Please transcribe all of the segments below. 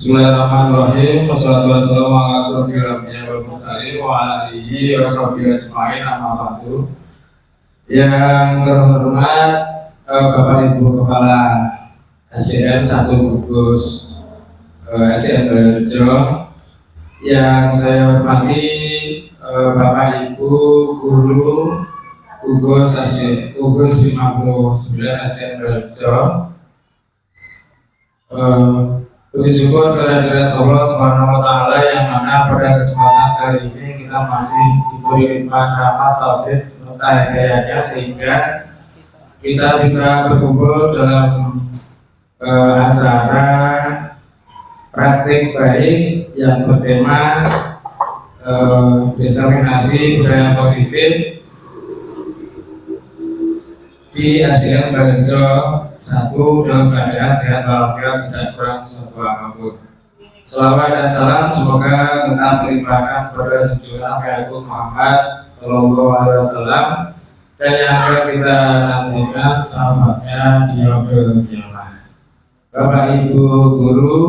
Bismillahirrahmanirrahim. Wassalatu wassalamu ala asyrofil anbiya'i wal mursalin wa ala alihi wa sahbihi ajma'in, amma ba'du. Yang terhormat Bapak Ibu Kepala SDN 1 Gugus SDN Berejo, yang saya hormati Bapak Ibu Guru Gugus 59 SDN Berejo. Puji syukur kehadirat Allah Subhanahu wa Ta'ala, yang mana pada kesempatan kali ini kita masih diberi limpahan rahmat, taufik serta hidayahnya sehingga kita bisa berkumpul dalam acara praktik baik yang bertema diseminasi budaya positif di SDN Berejo 1 dalam keadaan sehat walafiat, tidak kurang suatu apapun. Selawat dan salam semoga tetap terlimpahkan kepada junjungan Rasul Muhammad Sallallahu Alaihi Wasallam dan yang akan kita nantikan sahabatnya di yaumil qiyamah. Bapak Ibu Guru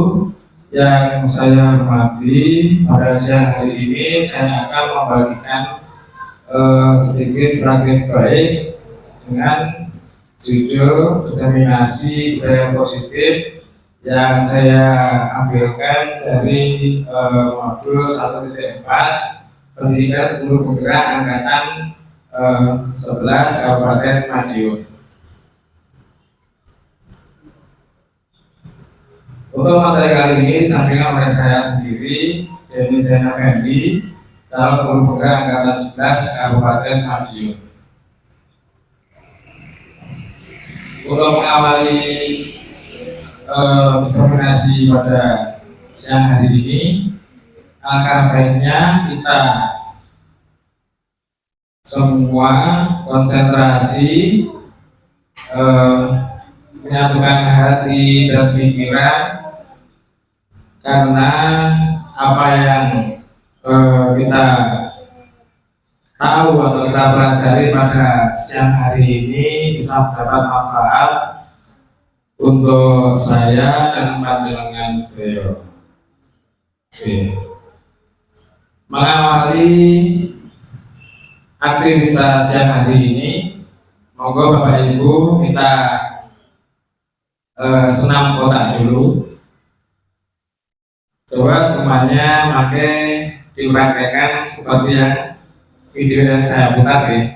yang saya hormati, pada siang hari ini saya akan membagikan sedikit praktik baik dengan judul diseminasi budaya positif yang saya ambilkan dari modul 1.4 pendidikan guru penggerak angkatan 11 Kabupaten Madiun. Untuk materi kali ini disampaikan oleh saya sendiri, Denny Zainal Fendi, calon guru penggerak angkatan 11 Kabupaten Madiun. Untuk mengawali diseminasi pada siang hari ini, angka baiknya kita semua konsentrasi, menyatukan hati dan pikiran, karena apa yang kita tahu atau kita pelajari pada siang hari ini bisa mendapat manfaat untuk saya dan panjenengan sedaya. Mengawali aktivitas siang hari ini, monggo Bapak Ibu kita senam kotak dulu. Coba semuanya pakai dipraktekkan seperti yang video yang saya putar ya.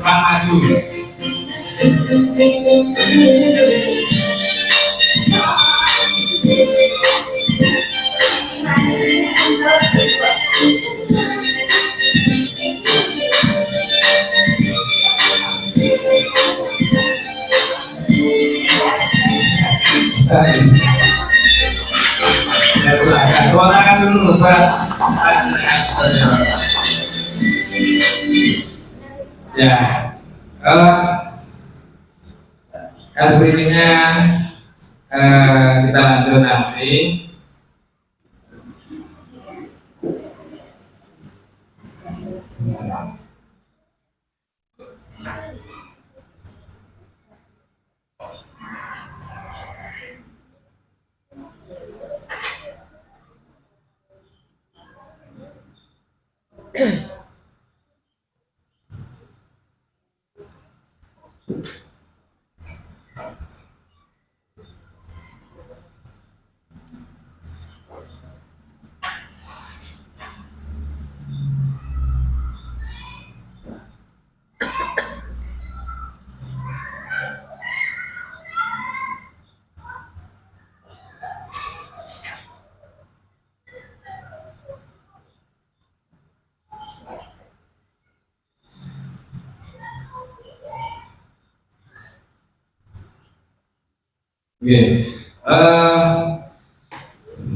Cepat maju. Kewenangan dulu buat ya. Berikutnya kita lanjut nanti.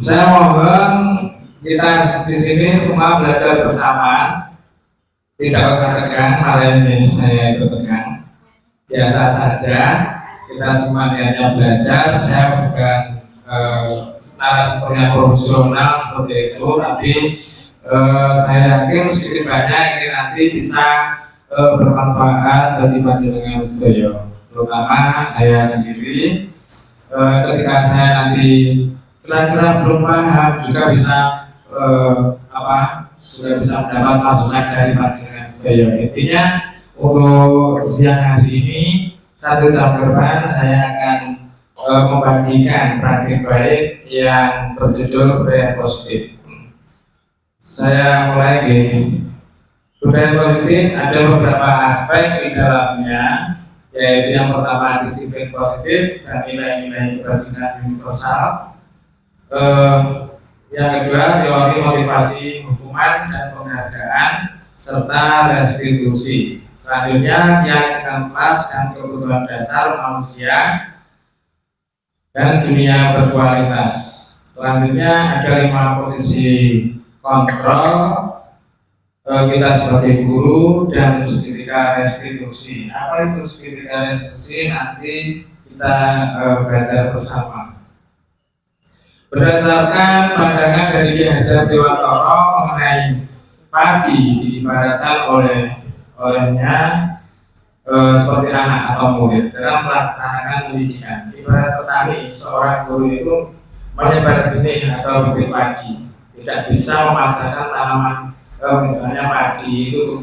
Saya mohon kita di sini semua belajar bersama, tidak usah tegang. Hari ini saya itu tegang, biasa saja. Kita semua niatnya belajar. Saya bukan narasumbernya profesional seperti itu, tapi saya yakin sedikit banyak ini nanti bisa bermanfaat bagi panjenengan sedaya, terutama saya sendiri. Ketika saya nanti kira-kira belum paham juga bisa juga bisa mendapat masukan dari panjenengan sedaya. Intinya untuk siang hari ini 1 jam ke depan saya akan membagikan praktik baik yang berjudul budaya positif. Saya mulai gini. Budaya positif ada beberapa aspek di dalamnya, yaitu yang pertama disiplin positif dan nilai-nilai kebajikan universal. Yang kedua teori motivasi, hukuman dan penghargaan serta restitusi. Selanjutnya keyakinan kelas dan kebutuhan dasar manusia dan dunia berkualitas. Selanjutnya ada 5 posisi kontrol kita sebagai guru dan seketika restitusi. Apa itu seketika restitusi? Nanti kita belajar bersama. Berdasarkan pandangan dari Ki Hajar Dewantara mengenai padi diibaratkan olehnya seperti anak atau murid dalam melaksanakan pendidikan. Ibarat petani, seorang guru itu menyebar benih atau bibit padi, tidak bisa memaksakan tanaman. Misalnya padi itu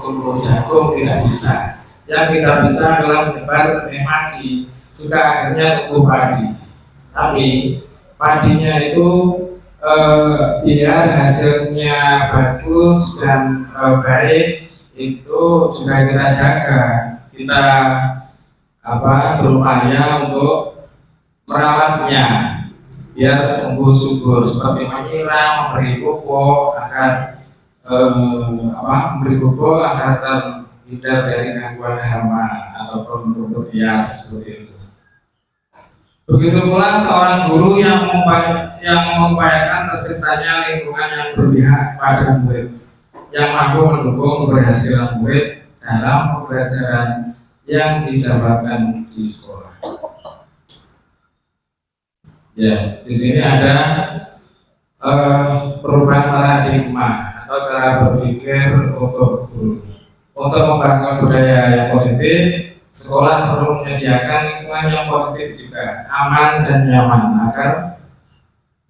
tumbuh jagung, tidak bisa. Yang kita bisa adalah menyebar benih padi, juga akhirnya tumbuh padi. Tapi padinya itu biar hasilnya bagus dan baik, itu juga kita jaga. Kita berupaya untuk merawatnya biar tumbuh subur, seperti menyiram, memberi pupuk agar terhindar dari gangguan hama ataupun rumput liar seperti itu. Begitu pula seorang guru yang mengupayakan terciptanya lingkungan yang berpihak pada murid, yang mampu mendukung keberhasilan murid dalam pembelajaran yang didapatkan di sekolah. Ya, di sini ada perubahan paradigma atau cara berpikir untuk guru. Untuk membangun budaya yang positif, sekolah perlu menyediakan lingkungan yang positif juga, aman dan nyaman, agar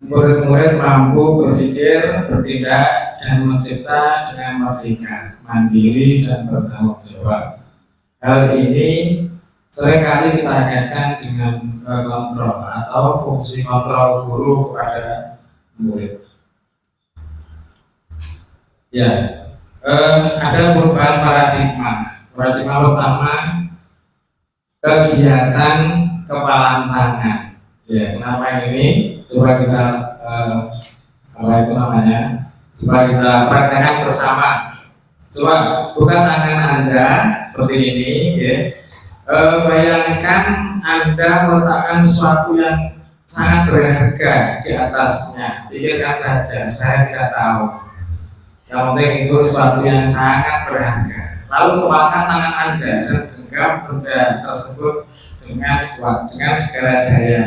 murid-murid mampu berpikir, bertindak, dan mencipta dengan merdeka, mandiri, dan bertanggung jawab. Hal ini seringkali kita kaitkan dengan kontrol atau fungsi kontrol guru kepada murid. Ya, ada perubahan paradigma. Paradigma pertama, kegiatan kepalan tangan. Ya, kenapa ini? Coba kita coba kita praktekkan bersama. Coba bukan tangan Anda seperti ini, ya. Bayangkan Anda meletakkan sesuatu yang sangat berharga di atasnya. Pikirkan saja, saya tidak tahu. Yang penting itu sesuatu yang sangat berharga. Lalu kepalkan tangan Anda dan genggam benda tersebut dengan kuat, dengan segala daya.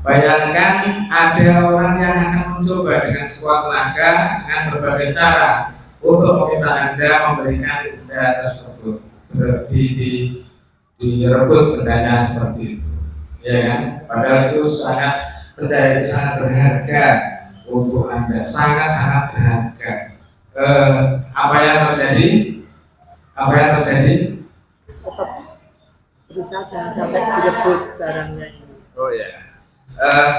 Bayangkan ada orang yang akan mencoba dengan sekuat tenaga dengan berbagai cara untuk meminta Anda memberikan benda tersebut. Direbut bendanya seperti itu, ya kan? Padahal itu benda itu sangat berharga untuk Anda, sangat berharga. Apa yang terjadi? Tetap berusaha jangan sampai direbut barangnya. Oh ya,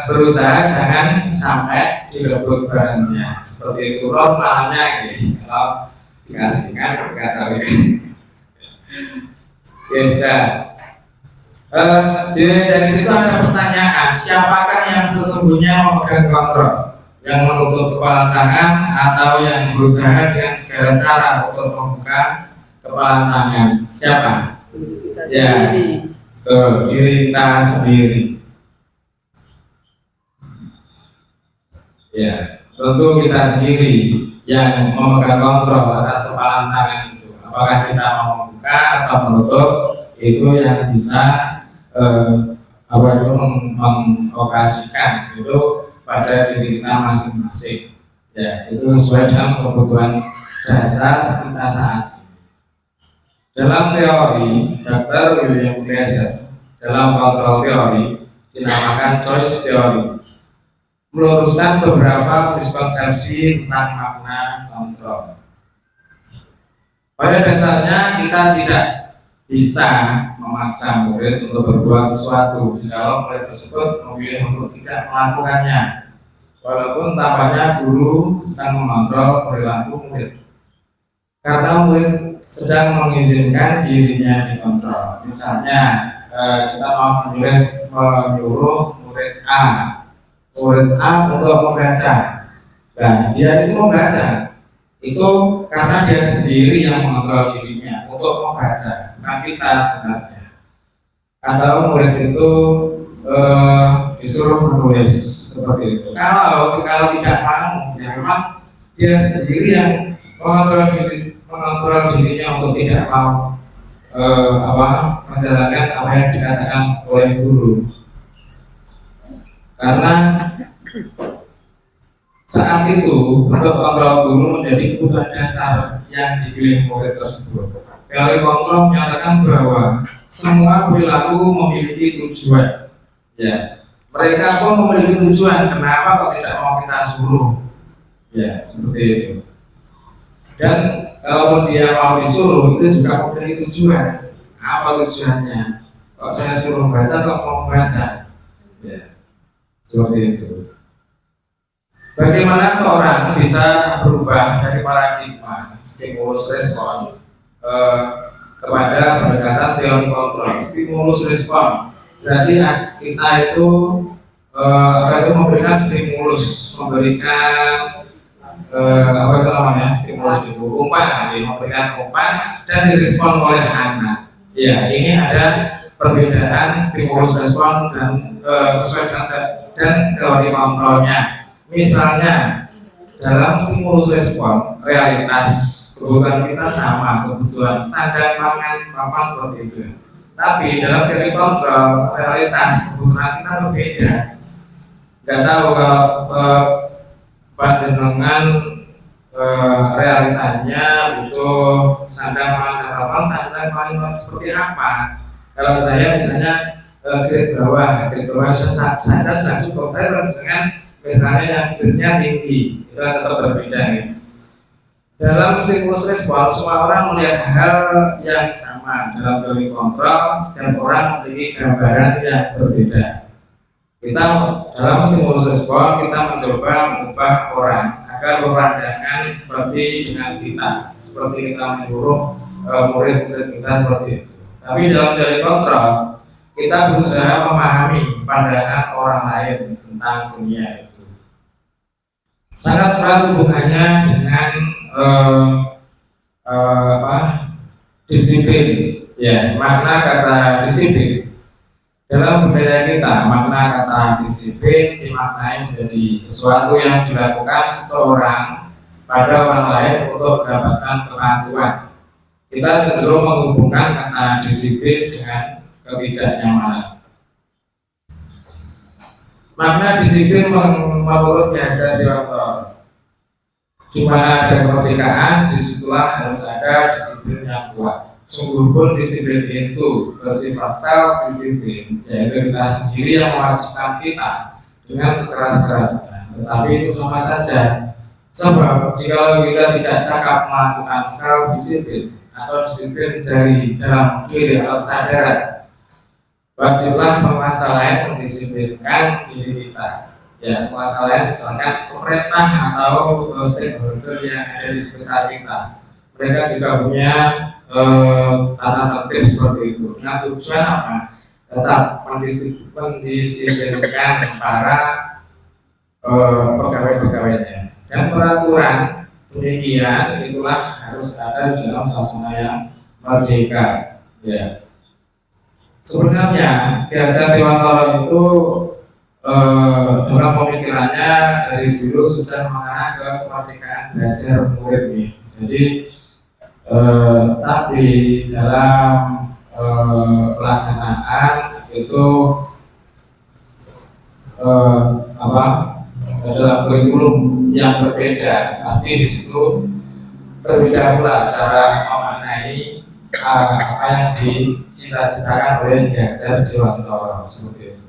berusaha jangan sampai direbut barangnya. Seperti itu normalnya, gitu. Kalau dikasihkan berkata ya sudah. Dari situ ada pertanyaan, siapakah yang sesungguhnya memegang kontrol, yang menutup kepala tangan atau yang berusaha dengan segala cara untuk membuka kepala tangan? Siapa? Kita Ya, sendiri. diri kita sendiri. Ya, tentu kita sendiri yang memegang kontrol atas kepala tangan itu. Apakah kita mau membuka atau menutup, itu yang bisa mengoperasikan itu pada diri kita masing-masing. Ya, itu sesuai dengan kebutuhan dasar kita saat ini. Dalam teori, Dr. William Glasser dalam kontrol teori dinamakan choice theory, meluruskan beberapa miskonsepsi tentang makna kontrol. Pada dasarnya kita tidak bisa memaksa murid untuk berbuat sesuatu jika murid tersebut memilih untuk tidak melakukannya, walaupun tampaknya guru sedang mengontrol perilaku murid, karena murid sedang mengizinkan dirinya dikontrol. Misalnya kita mau menyuruh murid A untuk membaca. Nah, dia itu membaca itu karena dia sendiri yang mengontrol dirinya untuk membaca, bukan kita sebenarnya. Atau murid itu disuruh menulis seperti itu. Kalau tidak mau, ya memang dia sendiri yang mengontrol dirinya untuk tidak mau menjalankan apa yang dikatakan oleh guru. Karena saat itu untuk kontrol guru menjadi kebutuhan dasar yang dipilih murid tersebut. Teori kontrol menyatakan bahwa semua perilaku memiliki tujuan. Ya, mereka pun memiliki tujuan. Kenapa kok tidak mau kita suruh? Ya, seperti itu. Dan kalau dia mau disuruh itu juga memiliki tujuan. Apa tujuannya? Kalau saya suruh baca, kok mau baca? Ya, seperti itu. Bagaimana seorang bisa berubah dari paradigma stimulus respon kepada pendekatan teori kontrol? Stimulus respon berarti kita itu memberikan stimulus, memberikan stimulus itu umpan, memberikan umpan dan direspon oleh anak. Ya, ini ada perbedaan stimulus respon dan sesuai dengan teori kontrolnya. Misalnya dalam stimulus respon, realitas kebutuhan kita sama, kebutuhan standar pangan papan seperti itu. Tapi dalam teori kontrol, realitas kebutuhan kita berbeda. Nggak tahu kalau panjenengan realitanya butuh standar pangan papan, standar pangan seperti apa? Kalau saya misalnya grade bawah saja sudah cukup. Tapi dengan misalnya yang grade-nya tinggi, itu tetap berbeda ya. Dalam stimulus respon, semua orang melihat hal yang sama. Dalam teori kontrol, setiap orang memiliki gambaran yang berbeda. Kita dalam stimulus respon, kita mencoba mengubah orang agar berpandangan seperti dengan kita, seperti kita menyuruh murid-murid kita seperti itu. Tapi dalam teori kontrol, kita berusaha memahami pandangan orang lain tentang dunia itu. Sangat erat hubungannya dengan disiplin. Ya, makna kata disiplin. Dalam budaya kita, makna kata disiplin dimaknai menjadi sesuatu yang dilakukan seseorang pada orang lain untuk mendapatkan pengakuan. Kita cenderung menghubungkan kata disiplin dengan ketidaknyamanan. Makna disiplin menurut Ki Hajar Dewantara, di mana ada kemerdekaan, disitulah harus ada disiplin yang kuat. Sungguh pun disiplin itu bersifat self-disiplin, yaitu kita sendiri yang mewajibkan kita dengan sekeras-kerasnya. Tetapi itu sama saja, sebab jika kita tidak cakap melakukan self-disiplin atau disiplin dari dalam diri atau kesadaran, wajiblah penguasa lain mendisiplinkan diri kita. Ya, penguasa lain misalkan pemerintah atau stakeholder yang ada di sekitar kita. Mereka juga punya tata tertib seperti itu. Dengan tujuan apa? Tetap mendisiplinkan para pegawai-pegawainya. Dan peraturan demikian itulah harus ada dalam suasana yang merdeka. Ya. Sebenarnya Ki Hajar Dewantara itu dalam pemikirannya dari dulu sudah mengarah ke kemerdekaan belajar murid nih. Jadi tapi dalam pelaksanaan itu dalam kurikulum yang berbeda, pasti di situ berbeda pula cara memaknai apa yang dicita-citakan oleh Ki Hajar Dewantara seperti itu.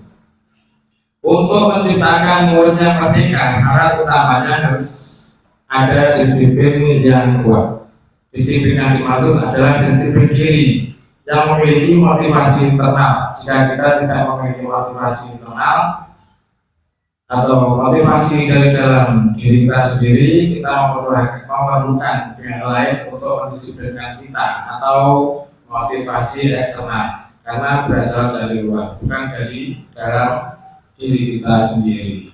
Untuk menciptakan muridnya merdeka, syarat utamanya harus ada disiplin yang kuat. Disiplin yang dimaksud adalah disiplin diri yang memiliki motivasi internal. Jika kita tidak memiliki motivasi internal atau motivasi dari dalam diri kita sendiri, kita memerlukan pihak lain untuk mendisiplinkan kita, atau motivasi eksternal karena berasal dari luar, bukan dari dalam diri kita sendiri.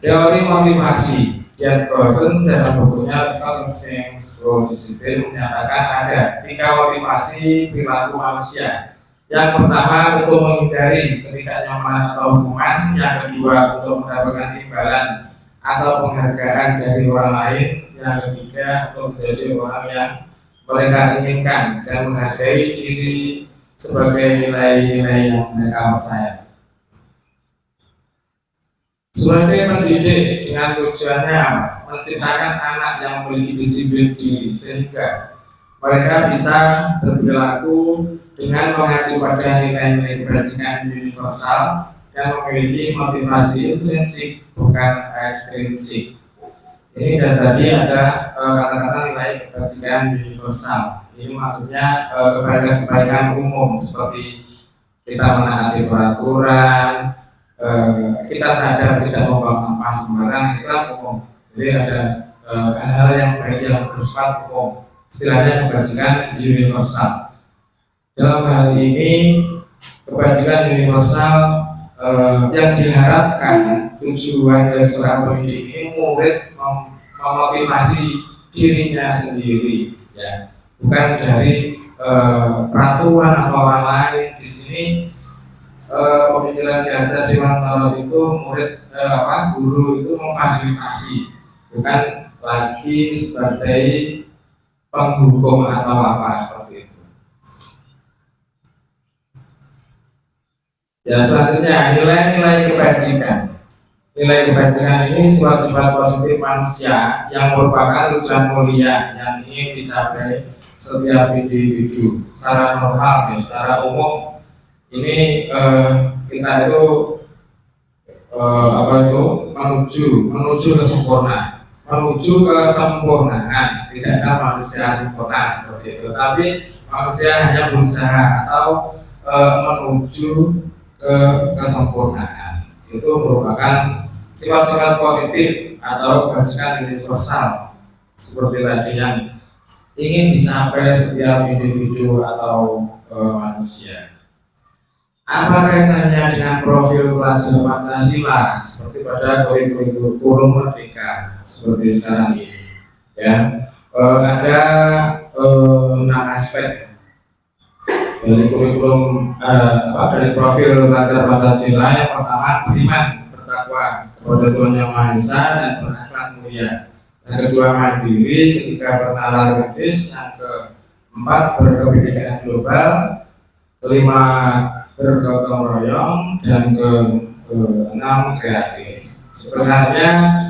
Teori motivasi yang Gosen dalam bukunya Scouting School Discipline menyatakan ada 3 motivasi perilaku manusia. Yang pertama untuk menghindari ketidaknyamanan atau hukuman, yang kedua untuk mendapatkan imbalan atau penghargaan dari orang lain, yang ketiga untuk menjadi orang yang mereka inginkan dan menghargai diri sebagai nilai-nilai yang mereka percaya. Sebagai pendidik dengan tujuannya menciptakan anak yang memiliki disiplin diri sehingga mereka bisa berperilaku dengan mengacu pada nilai-nilai kebajikan universal dan memiliki motivasi intrinsik bukan ekstrinsik. Ini dan tadi ada kata-kata nilai kebajikan universal. Ini maksudnya kebaikan umum seperti kita menaati peraturan, kita sadar tidak membuang sampah sembarangan, itu umum. Jadi ada hal-hal yang baik yang bersifat umum, istilahnya kebajikan universal. Dalam hal ini kebajikan universal yang diharapkan tujuan dari seorang pendidik ini murid memotivasi dirinya sendiri, ya, bukan dari peraturan atau orang lain. Di sini pemikiran Ki Hajar Dewantara itu guru itu memfasilitasi, bukan lagi sebagai penghukum atau apa seperti itu. Ya, selanjutnya nilai-nilai kebajikan. Nilai kebajikan ini sifat-sifat positif manusia yang merupakan tujuan mulia yang ingin dicapai setiap individu secara normal, secara umum. Ini kita itu menuju kesempurnaan, tidak ada manusia sempurna seperti itu, tapi manusia hanya berusaha atau menuju ke kesempurnaan. Itu merupakan sifat-sifat positif atau kebajikan universal seperti tadi yang ingin dicapai setiap individu atau manusia. Apa kaitannya dengan profil pelajar Pancasila seperti pada kurikulum merdeka seperti sekarang ini? Ya, ada 6 aspek. Dari kurikulum dari profil belajar Pancasila yang pertama beriman, bertakwa kepada Tuhan Yang Maha Esa dan berakhlak mulia. Yang kedua mandiri ketika bernalar kritis. Yang keempat berkebinekaan global. Kelima bergotong royong dan keenam kreatif. Sebenarnya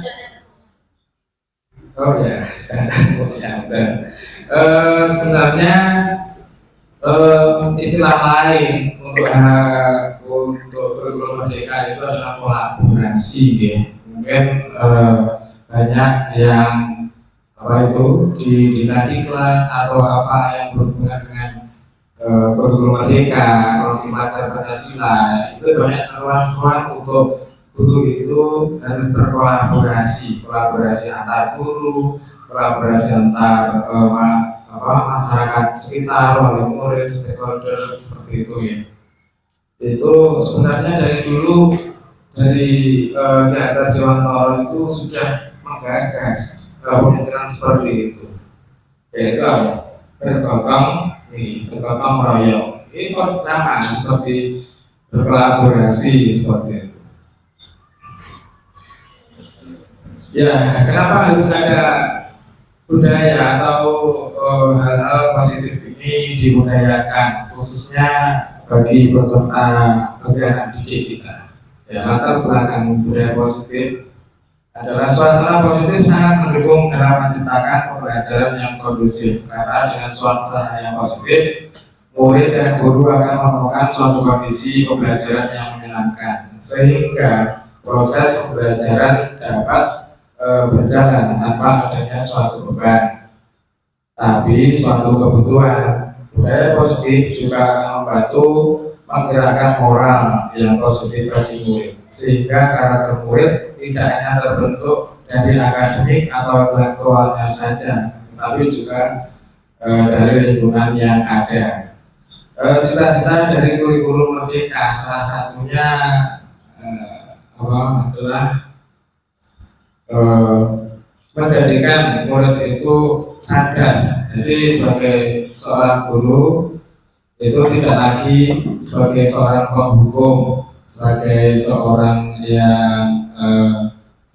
sebenarnya istilah lain untuk kurikulum merdeka itu adalah kolaborasi, ya. Mungkin banyak yang didiklat atau apa yang berhubungan dengan kurikulum merdeka, profil belajar Pancasila, itu banyak seruan-seruan untuk guru itu harus berkolaborasi, kolaborasi antar guru, kolaborasi antar masyarakat sekitar, wali murid, stakeholder, seperti itu, ya. Itu sebenarnya dari dulu dari Ki Hajar Dewantara itu sudah menggagas pemikiran seperti itu, yaitu bergotong royong. Ini sama seperti berkolaborasi seperti itu. Ya, kenapa harus ada budaya atau hal-hal positif ini dibudayakan, khususnya bagi peserta anak didik kita. Ya, latar belakang budaya positif adalah suasana positif sangat mendukung dalam menciptakan pembelajaran yang kondusif, karena dengan suasana yang positif, murid dan guru akan menemukan suatu kondisi pembelajaran yang menyenangkan, sehingga proses pembelajaran dapat berjalan tanpa adanya suatu beban, tapi suatu kebutuhan. Budaya positif juga akan membantu menggerakkan moral yang positif bagi murid, sehingga karakter murid tidak hanya terbentuk dari akademik atau intelektualnya saja, tapi juga dari lingkungan yang ada. Cita-cita dari kurikulum merdeka salah satunya adalah menjadikan murid itu sadar. Jadi sebagai seorang guru itu tidak lagi sebagai seorang penghukum, sebagai seorang yang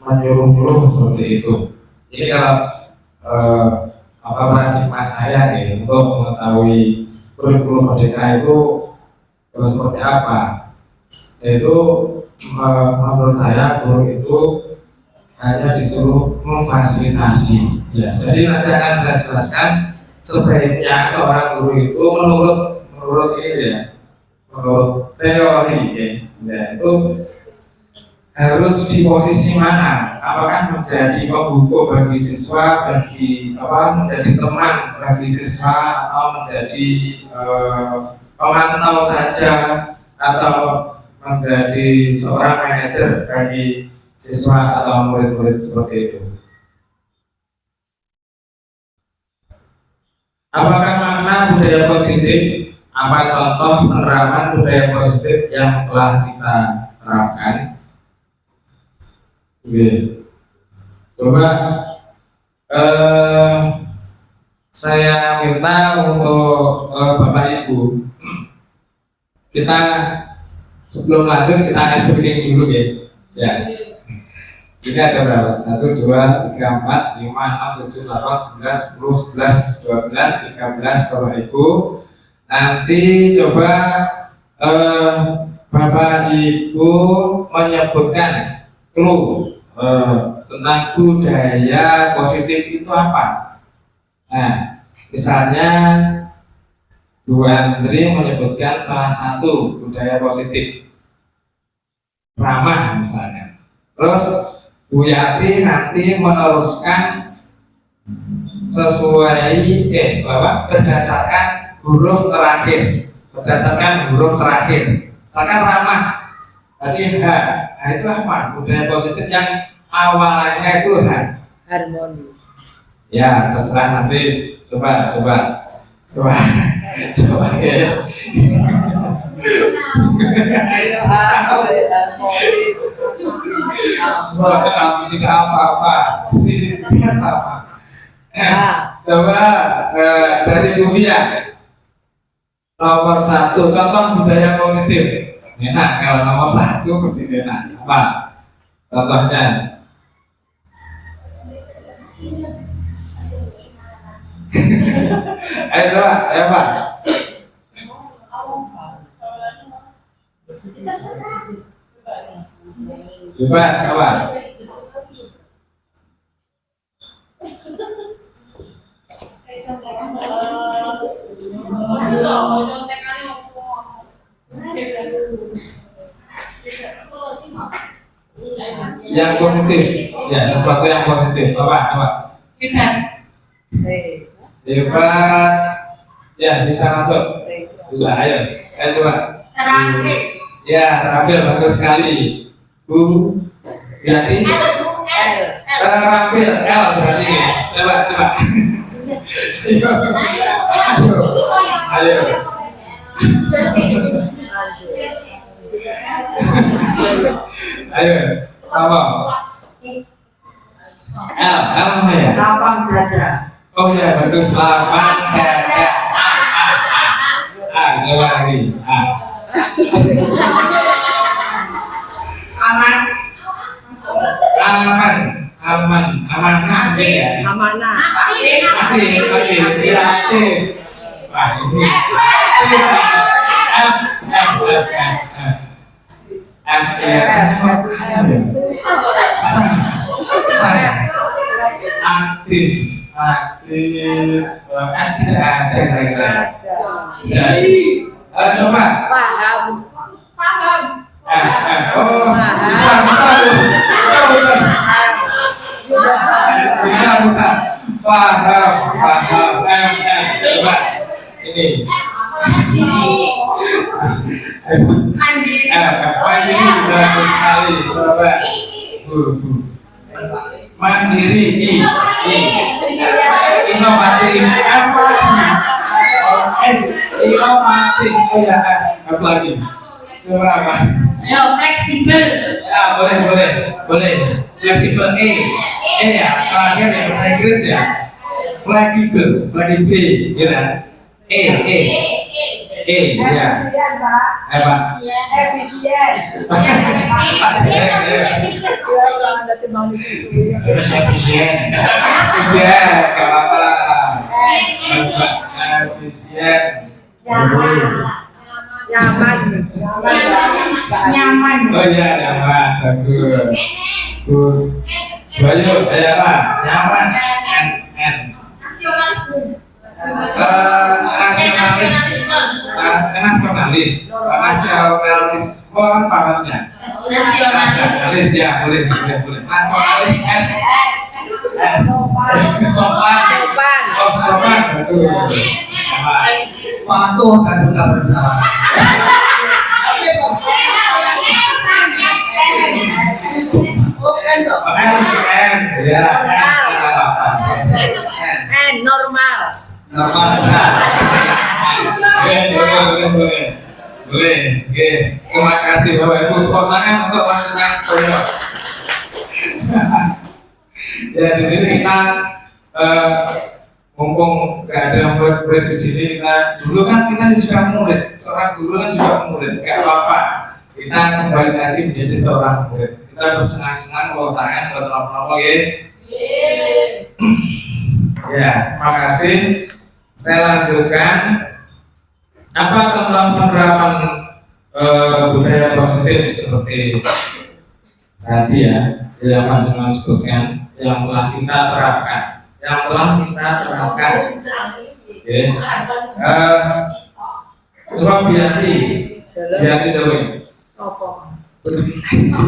menyuruh-nyuruh seperti itu. Ini kalau paradigma saya untuk mengetahui kurikulum merdeka itu seperti apa, itu menurut saya guru itu hanya disuruh memfasilitasi, ya. Jadi nanti akan saya jelaskan sebaiknya seorang guru itu menurut ini, ya, menurut teori, ya, itu harus di posisi mana? Apakah menjadi pembuku bagi siswa, menjadi teman bagi siswa, atau menjadi pemantau saja, atau menjadi seorang manajer bagi siswa atau murid-murid seperti itu. Apakah makna budaya positif? Apa contoh penerapan budaya positif yang telah kita terapkan? Coba saya minta untuk Bapak Ibu, kita sebelum lanjut kita speaking dulu, ya. Ini ada berapa? 1, 2, 3, 4, 5, 6, 7, 8, 9, 10, 11, 12, 13 Bapak Ibu. Nanti coba Bapak Ibu menyebutkan clue tentang budaya positif itu apa. Nah, misalnya Bu Andri menyebutkan salah satu budaya positif, ramah misalnya. Terus Bu Yati nanti meneruskan sesuai berdasarkan huruf terakhir. Misalkan ramah, berarti H. Itu apa? Budaya positif yang awalnya itu harmonis. Ya, terserah nanti. Coba ya. Tidak apa-apa, sini sama. Coba dari Bufia, Nomor satu, contoh budaya positif. Enak, kalau nomor satu pasti enak. Apa? Contohnya? Ayo coba, ayo Pak. Bebas, kawan. Yang positif, ya sesuatu yang positif. Coba. Hebat. Ya, bisa masuk. Bisa, ayo. Ayo coba. Terampil. Ya, terampil bagus sekali. Bu, berarti terampil L berarti ini. Coba. Ayo. Ayo, apa? L apa ya? Lapang dada. Oh ya, bagus. Lapang dada. A, coba lagi. A. Aman B ya. Amanah. Aktif. Ya, aktif. Wah, ini. F ya. Aktif. F tidak ada. Coba. Paham. Oh, bisa. Paham. Coba. Ini. Mandiri bagus sekali. Coba. Mandiri. Inovatif. Inovatif. Oh ya, apa lagi? Coba apa? Fleksibel. Ya, boleh. Fleksibel E ya. Terakhir yang bahasa Inggris ya. Fleksibel, ya. E ya. Efisien, Pak. Apa? Efisien. Ada timbang disusui. Efisien. Gak apa-apa. Efisien. Nyaman. Oh iya, nyaman. Bagus. Bayu, apa? Nyaman. N. Nasionalisme pahamnya. Nasionalis ya, boleh. Nasionalis S. Sopan. Bagus. Patuh dan suka berusaha. Normal. Boleh. Terima kasih Bapak Ibu. Tepuk tangan untuk Mas Toyo. Ya, di sini kita mumpung gak ada murid di sini, dulu kan kita juga murid, seorang guru kan juga murid, gak apa-apa. Kita kembali lagi menjadi seorang murid. Kita bersenang-senang bawa tangan, bawa telepon ya. Ya, terima kasih. Saya lanjutkan. Apa contoh penerapan budaya positif seperti tadi ya, yang Mas sebutkan, yang telah kita terapkan. Oke. Coba Bianti coba.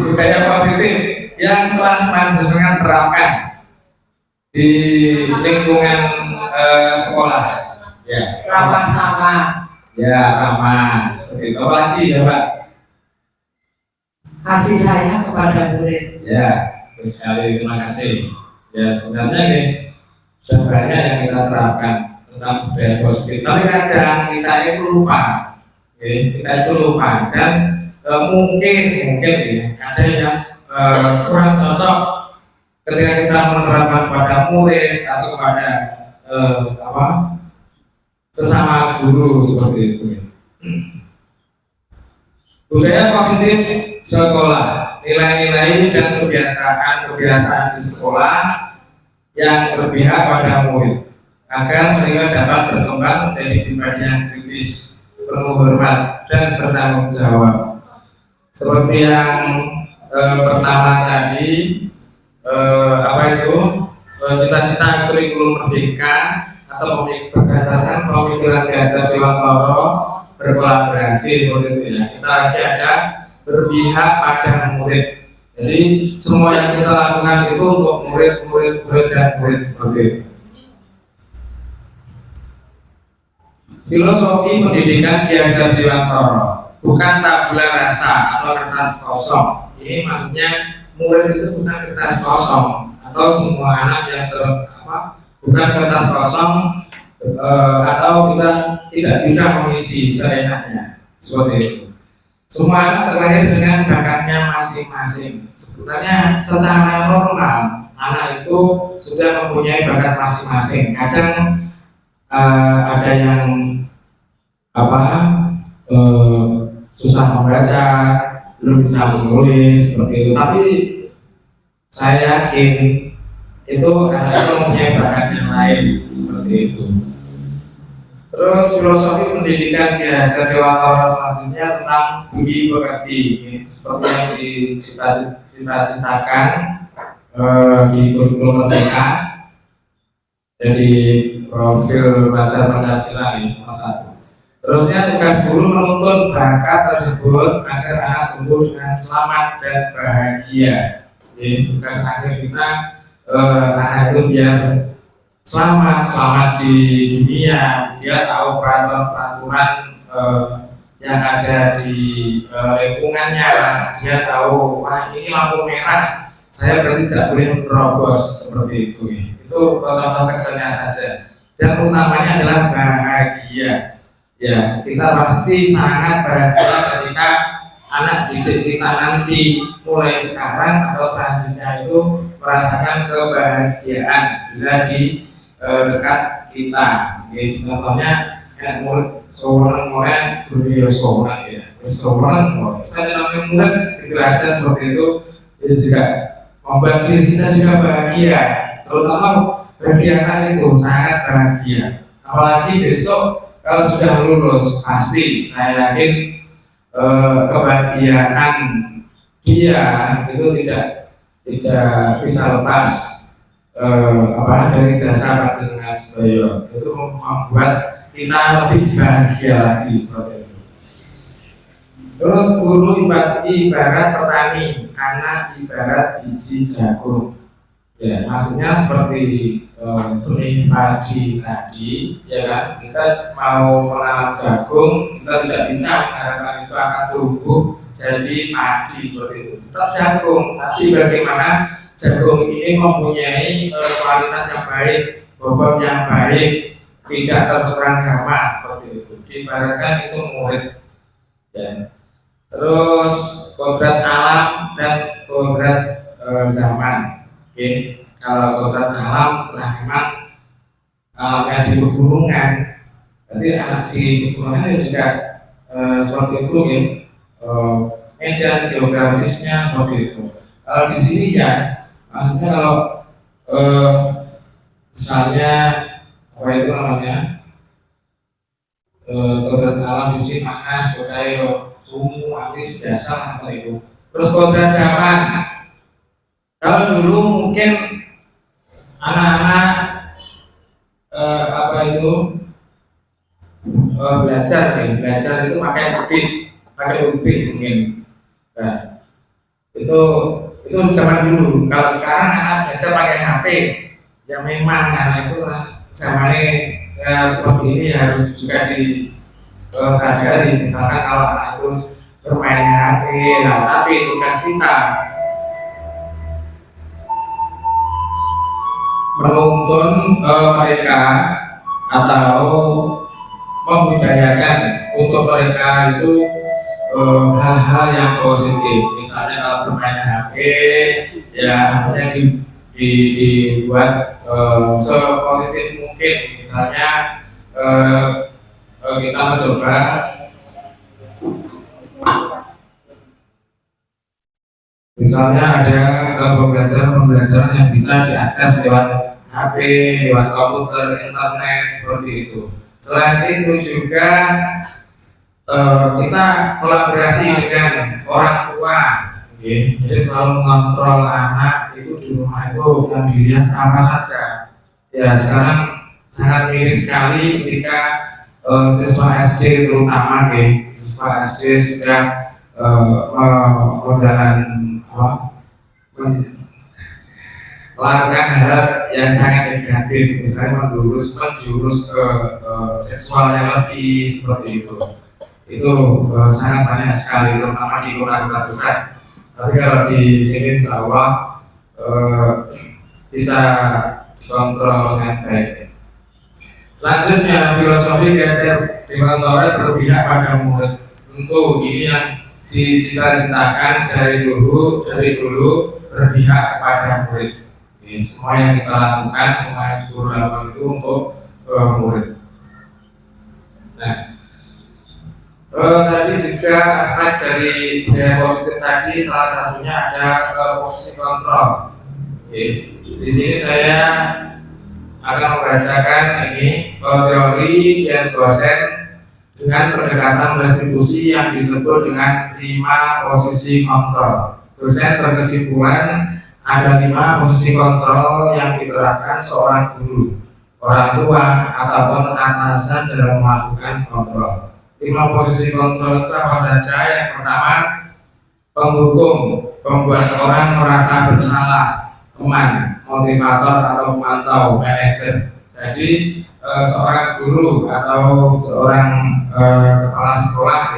Budaya positif yang telah panjenengan terapkan di lingkungan sekolah. Ya. Ramah-tamah. Ya, ramah. Seperti itu. Apa lagi ya, Pak? Kasih sayang kepada murid. Ya, terus sekali terima kasih. Ya, sebenarnya nih sudah banyak yang kita terapkan tentang budaya positif. Tapi kadang kita itu lupa. Dan mungkin ya, ada yang kurang cocok ketika kita menerapkan pada murid atau kepada sesama guru seperti itu. Budaya positif sekolah, nilai-nilai dan kebiasaan di sekolah yang berpihak pada murid agar mereka dapat berkembang menjadi pribadi yang kritis, penuh hormat dan bertanggung jawab. Seperti yang pertama tadi, cita-cita kurikulum merdeka atau berdasarkan pemikiran Ki Dewantara berkolaborasi seperti itu ya. Kita lagi ada berpihak pada murid. Jadi semua yang kita lakukan itu untuk murid dan murid seperti itu. Filosofi pendidikan Ki Dewantara bukan tabula rasa atau kertas kosong. Ini maksudnya murid itu bukan kertas kosong atau semua anak yang bukan kertas kosong atau kita tidak bisa mengisi seenaknya seperti itu. Semua anak terlahir dengan bakatnya masing-masing. Sebenarnya secara normal anak itu sudah mempunyai bakat masing-masing. Kadang ada yang susah membaca, belum bisa menulis seperti itu. Tapi saya yakin itu anak itu mempunyai bakat yang lain seperti itu. Terus filosofi pendidikan Ki Dewantara selanjutnya tentang budi pekerti, seperti yang dicita-citakan di kurikulum merdeka. Jadi profil pelajar Pancasila ini nomor 1. Terusnya tugas guru menuntun bakat tersebut agar anak tumbuh dengan selamat dan bahagia. Jadi tugas akhir kita anak itu biar selamat di dunia, dia tahu peraturan yang ada di lingkungannya, dia tahu wah ini lampu merah, saya berarti tidak boleh menerobos seperti itu. Itu contoh kecilnya saja. Dan utamanya adalah bahagia. Ya, kita pasti sangat bahagia ketika anak didik kita nanti mulai sekarang atau selanjutnya itu merasakan kebahagiaan bila di dekat kita. Jadi contohnya yang murid seorang murid guru seorang ya, seorang murid. Saya namanya murid itu aja seperti itu juga membuat diri kita juga bahagia. Terutama bagi anak itu sangat bahagia. Apalagi besok kalau sudah lulus, pasti saya yakin kebahagiaan dia itu tidak bisa lepas dari jasa panjenengan sedaya. Itu membuat kita lebih bahagia lagi seperti itu. Terus guru ibarat petani, anak ibarat biji jagung. Ya, maksudnya seperti benih padi tadi, ya kan? Kita mau menanam jagung, kita tidak bisa mengharapkan itu akan tumbuh jadi padi seperti itu. Tetap jagung, tapi bagaimana jagung ini mempunyai kualitas yang baik, bobot yang baik, tidak terserang hama seperti itu. Diibaratkan itu murid. Ya. Terus kodrat alam dan kodrat zaman. Oke, kalau kodrat alam telah memang alamnya di pegunungan, berarti anak di pegunungan juga seperti itu ya, medan geografisnya seperti itu. Kalau di sini ya, maksudnya kalau misalnya apa itu namanya kodrat alam di sini panas, percaya sumu, antis, biasa atau itu. Terus kodrat zaman. Kalau dulu mungkin anak-anak belajar itu pakai ubin mungkin. Nah, itu zaman dulu. Kalau sekarang anak belajar pakai HP, ya memang anak itu zamannya seperti ini harus juga disadari. Misalkan kalau anak itu bermain HP, nah tapi tugas kita menuntun mereka atau membudayakan untuk mereka itu hal-hal yang positif. Misalnya kalau bermain HP, ya HP-nya dibuat sepositif mungkin. Misalnya kita mencoba Misalnya ada pembelajaran yang bisa diakses lewat HP, lewat komputer, internet seperti itu. Selain itu juga kita kolaborasi dengan orang tua, okay. Jadi selalu mengontrol anak itu di rumah itu yang dilihat apa saja. Ya sekarang sangat miris sekali ketika siswa SD terutama, okay. Siswa SD sudah melakukan hal yang sangat negatif, misalnya menjurus ke seksual yang lebih seperti itu sangat banyak sekali, terutama di kota-kota besar. Tapi kalau di sini insya Allah bisa dikontrol dengan baik. Selanjutnya, filosofi belajar di kantor berpihak pada murid. Tentu ini yang dicita-citakan dari dulu berpihak kepada murid. Ini semua yang kita lakukan, semua yang guru lakukan itu untuk murid. Nah, tadi juga aspek dari budaya positif tadi, salah satunya ada posisi kontrol. Oke. Di sini saya akan membacakan ini teori dan dosen dengan pendekatan restitusi yang disebut dengan 5 posisi kontrol. Dosen berkesimpulan ada 5 posisi kontrol yang diterapkan seorang guru, orang tua, ataupun atasan dalam melakukan kontrol. 5 posisi kontrol itu apa saja? Yang pertama, penghukum, membuat orang merasa bersalah, teman, motivator atau pemantau, manajer. Jadi seorang guru atau seorang kepala sekolah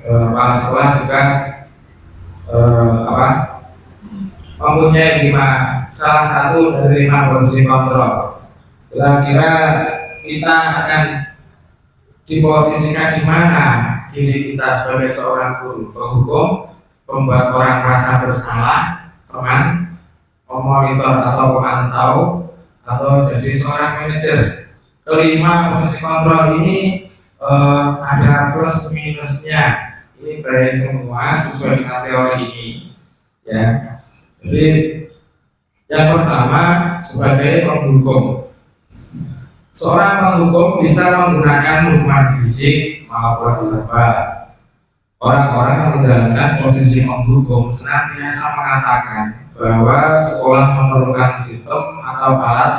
kepala sekolah juga mempunyai salah satu dari 5 posisi kontrol. Kira-kira kita akan diposisikan di mana diri kita sebagai seorang guru? Penghukum, membuat orang merasa bersalah, teman, memonitor atau pemantau, atau jadi seorang manajer. Kelima posisi kontrol ini ada plus minusnya. Ini baik semua sesuai dengan teori ini, ya. Jadi yang pertama sebagai penghukum. Seorang penghukum bisa menggunakan hukuman fisik maupun verbal. Orang-orang yang menjalankan posisi penghukum senantiasa mengatakan bahwa sekolah memerlukan sistem atau alat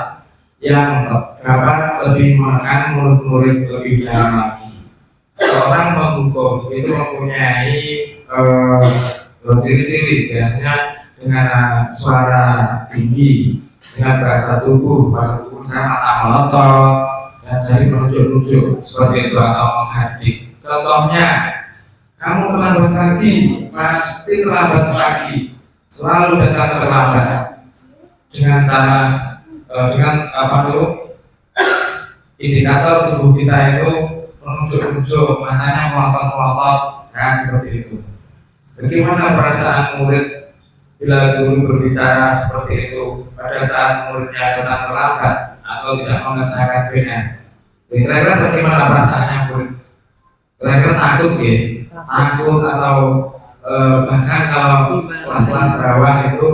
yang dapat lebih menekan murid-murid lebih dalam lagi. Seorang penghukum itu mempunyai ciri-ciri, biasanya dengan suara tinggi, dengan bahasa tubuh saya mata melotot dan jari menunjuk-nunjuk seperti itu atau menghadik. Contohnya, kamu terlambat pagi, pasti terlambat pagi, selalu datang terlambat. Dengan cara indikator tubuh kita itu menunjuk-nunjuk, matanya melotot-melotot, kan seperti itu. Bagaimana perasaan murid bila guru berbicara seperti itu pada saat muridnya datang terlambat atau tidak mengerjakan PR? Kira-kira bagaimana perasaannya murid? Kira-kira takut ya? Takut atau bahkan kalau kelas-kelas bawah itu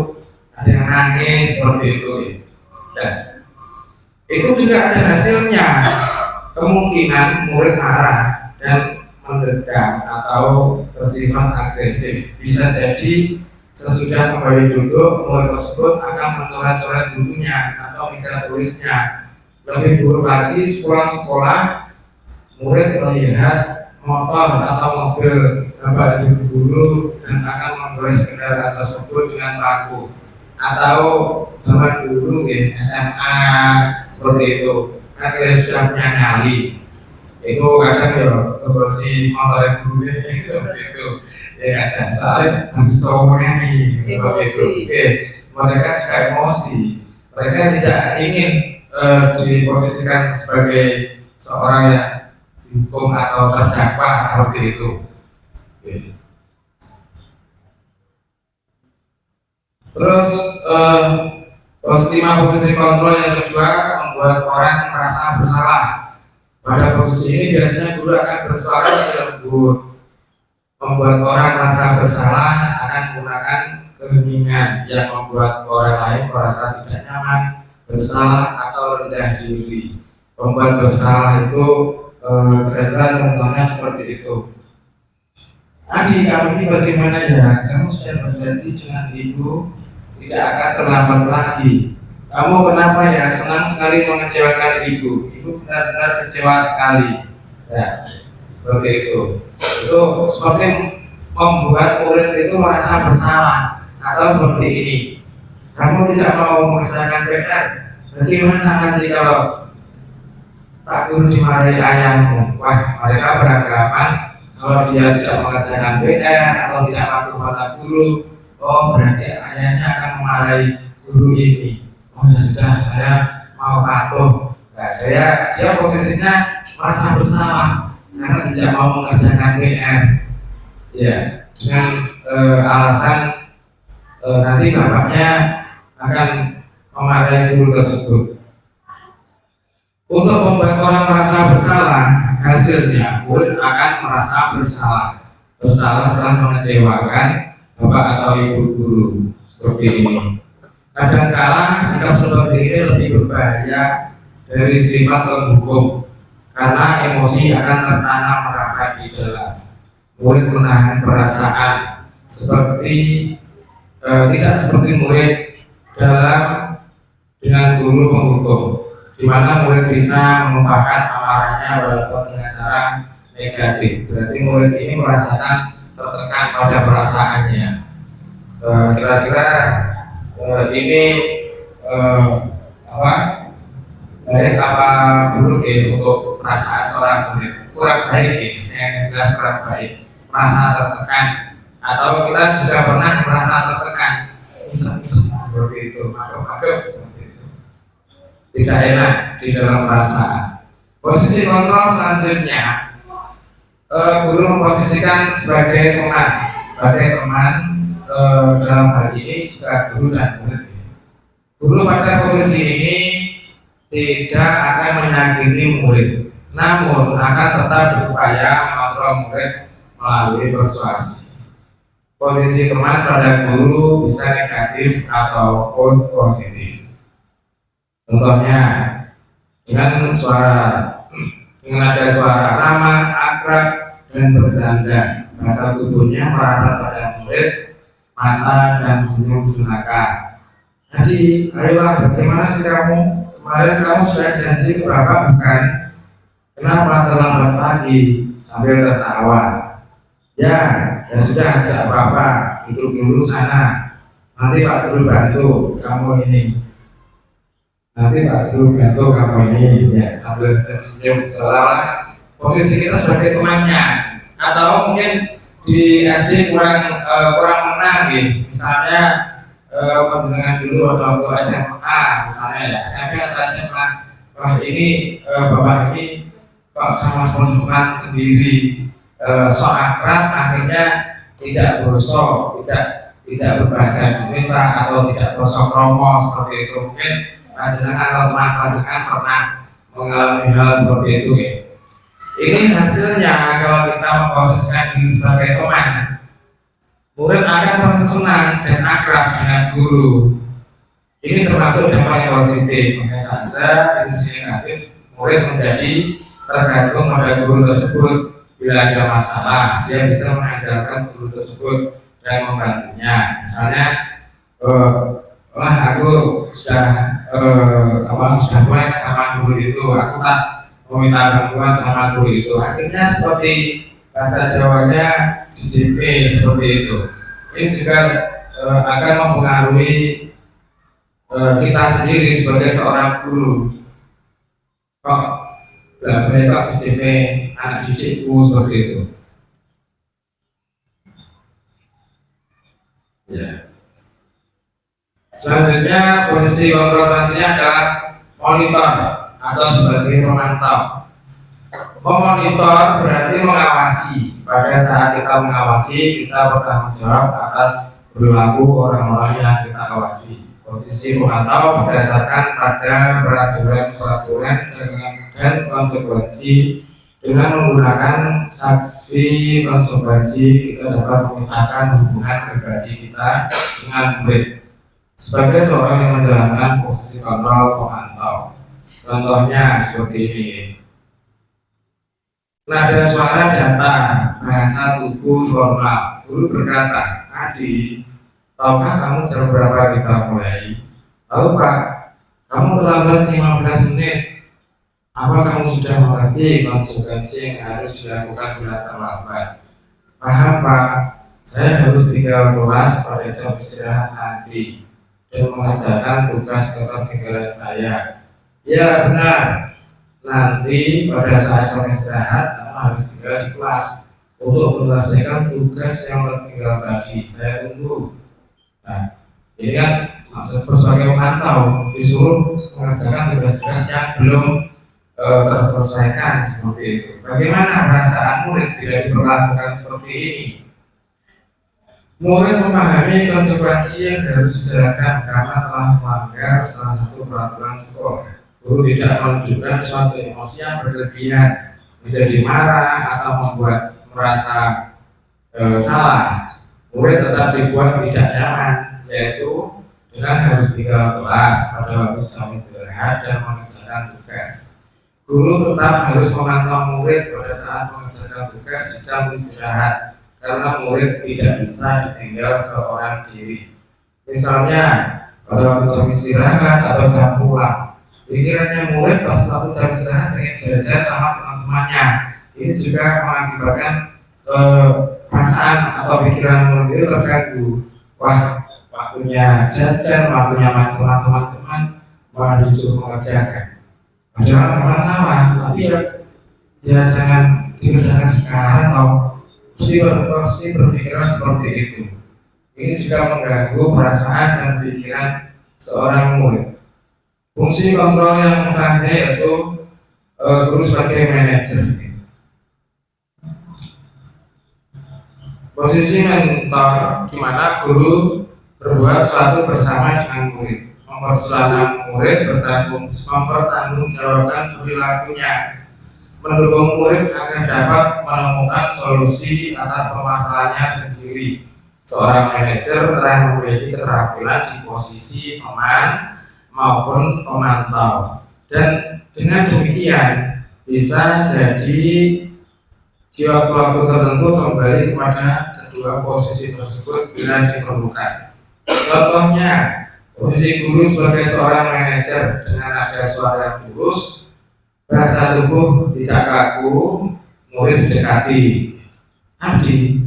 ada yang nangis seperti itu ya. Itu juga ada hasilnya. Kemungkinan murid marah dan mendendam atau bersifat agresif. Bisa jadi sesudah kembali duduk, murid tersebut akan mencoret-coret bukunya atau bicara tulisnya. Lebih buruk lagi, sekolah-sekolah murid melihat motor atau mobil bapak ibu guru dan akan menggores kendaraan tersebut dengan paku. Atau zaman dulu ya, SMA seperti itu, kan kita sudah punya nyali. Itu kadang ya bersih motor guru seperti itu. Ya ada soalnya habis ngomongnya nih seperti itu. Oke, mereka juga emosi. Mereka tidak ingin diposisikan sebagai seorang yang dihukum atau terdakwa seperti itu. Oke. Terus posisi kontrol yang kedua membuat orang merasa bersalah. Pada posisi ini biasanya guru akan bersuara lebih lembut. Membuat orang merasa bersalah akan menggunakan keheningan yang membuat orang lain merasa tidak nyaman, bersalah atau rendah diri. Membuat bersalah itu kira-kira contohnya seperti itu. Adi, kamu ini bagaimana ya? Kamu sudah berjanji dengan ibu tidak akan terlambat lagi. Kamu kenapa ya? Senang sekali mengecewakan ibu. Ibu benar-benar kecewa sekali. Ya, seperti itu. Itu seperti membuat murid itu merasa bersalah. Atau seperti ini, kamu tidak mau mengerjakan PR. Bagaimana nanti kalau Pak Guru dimarahi ayahmu? Wah, mereka beranggapan kalau dia tidak mengerjakan PR atau tidak patuh pada guru, oh berarti ayahnya akan memarahi guru ini. Oh ya sudah, saya mau patuh. Nah, dia posisinya merasa bersalah karena tidak mau mengerjakan PR. Ya, dengan alasan nanti bapaknya akan memarahi guru tersebut. Untuk membuat orang merasa bersalah, hasilnya murid akan merasa bersalah telah mengecewakan bapak atau ibu guru. Seperti ini. Kadangkala sikap seperti ini lebih berbahaya dari sifat penghukum karena emosi akan tertanam merapat di dalam. Murid menahan perasaan tidak seperti murid dalam dengan guru penghukum, di mana murid bisa menumpahkan amarahnya walaupun dengan cara negatif. Berarti murid ini merasakan tertekan pada perasaannya. Kira-kira ini baik apa buruk ya untuk perasaan seorang murid? Kurang baik ya, saya jelas kurang baik. Merasa tertekan, atau kita juga pernah merasa tertekan, seperti itu, makhluk seperti itu. Tidak enak di dalam perasaan. Posisi kontrol selanjutnya, guru memposisikan sebagai teman, dalam hal ini juga guru dan murid. Guru pada posisi ini tidak akan menyakiti murid, namun akan tetap berupaya mengontrol murid melalui persuasi. Posisi teman pada guru bisa negatif ataupun positif. Contohnya dengan ada suara ramah, akrab, dan bercanda. Bahasa tubuhnya merapat pada murid, mata dan senyum sunaka. Jadi, ayolah, bagaimana sih kamu? Kemarin kamu sudah janji ke bapak bukan? Kenapa terlambat lagi? Sambil tertawa. Ya sudah, tidak apa-apa. Duduk dulu sana. Nanti Pak Guru bantu kamu ini. Ya, sambil senyum seolah posisi kita sebagai temannya. Atau mungkin di SD kurang menang gitu. Misalnya dengan dulu atau SMA misalnya ya, SMP atau SMA. Wah ini bapak ini kok sama teman sendiri. So akrab, akhirnya tidak bosok, tidak berbahasa Indonesia atau tidak bosok romo seperti itu. Mungkin panjenengan atau teman panjenengan pernah mengalami hal seperti itu ya. Ini hasilnya kalau kita memposisikan diri sebagai teman, murid akan merasa senang dan akrab dengan guru. Ini termasuk dampak yang positif. Hanya saja di sisi negatif, murid menjadi tergantung pada guru tersebut. Bila ada masalah, dia bisa mengandalkan guru tersebut dan membantunya. Misalnya, aku sudah mulai sama guru itu, aku tak meminta bantuan sama guru itu. Akhirnya seperti bahasa Jawanya DJP seperti itu. Ini juga akan mempengaruhi kita sendiri sebagai seorang guru. Mereka DJP anak didikku seperti itu. Ya. Selanjutnya posisi kontrol selanjutnya adalah monitor atau sebagai pemantau. Memonitor berarti mengawasi. Pada saat kita mengawasi, kita bertanggung jawab atas perilaku orang-orang yang kita awasi. Posisi pemantau berdasarkan pada peraturan dan konsekuensi Dengan menggunakan saksi konsumsi kita dapat memisahkan hubungan pribadi kita dengan murid sebagai seorang yang menjalankan posisi kontrol pemantau. Contohnya seperti ini. Nada suara datang, bahasa tubuh formal. Guru berkata, "Adi, tahukah kamu jam berapa kita mulai?" "Tahu Pak." "Kamu terlambat 15 menit. Apa kamu sudah mengerti konsekuensi yang harus dilakukan bila terlambat?" "Paham Pak, saya harus tinggal kelas pada jam istirahat nanti dan mengerjakan tugas ketertinggalan saya." "Ya benar, nanti pada saat jam istirahat kamu harus tinggal di kelas untuk menyelesaikan tugas yang tertinggal tadi. Saya tunggu." Nah, ini kan maksud sebagai pemantau disuruh mengerjakan tugas-tugas yang belum terselesaikan seperti itu. Bagaimana perasaan murid bila diperlakukan seperti ini? Murid memahami konsekuensi yang harus dijalankan karena telah melanggar salah satu peraturan sekolah. Guru tidak menunjukkan suatu emosi yang berlebihan, menjadi marah atau membuat merasa salah. Murid tetap dibuat tidak nyaman, yaitu dengan harus tinggal kelas pada waktu jam istirahat dan mengerjakan tugas. Guru tetap harus memantau murid pada saat mengerjakan tugas di jam istirahat, karena murid tidak bisa ditinggal seorang diri. Misalnya pada waktu jam istirahat atau jam pulang, pikirannya murid pas waktu jam istirahat pengen jalan-jalan sama teman-temannya. Ini juga mengakibatkan perasaan atau pikiran murid itu terganggu. Wah, waktunya jajan, waktunya main sama teman-teman, malah disuruh mengerjakan. Padahal memang sama, tapi ya jangan dikerjakan sekarang loh. Pasti berpikiran seperti itu. Ini juga mengganggu perasaan dan pikiran seorang murid. Fungsi kontrol yang selanjutnya yaitu guru sebagai manajer. Posisi mentor, di mana guru berbuat sesuatu bersama dengan murid, mempersilahkan murid mempertanggungjawabkan perilakunya, mendukung murid agar dapat menemukan solusi atas permasalahannya sendiri. Seorang manajer telah memiliki keterampilan di posisi teman maupun pemantau, dan dengan demikian bisa jadi di waktu-waktu tertentu kembali kepada kedua posisi tersebut bila diperlukan. Contohnya, posisi guru sebagai seorang manajer dengan ada suara yang tulus, bahasa tubuh tidak kaku, murid didekati. "Adi,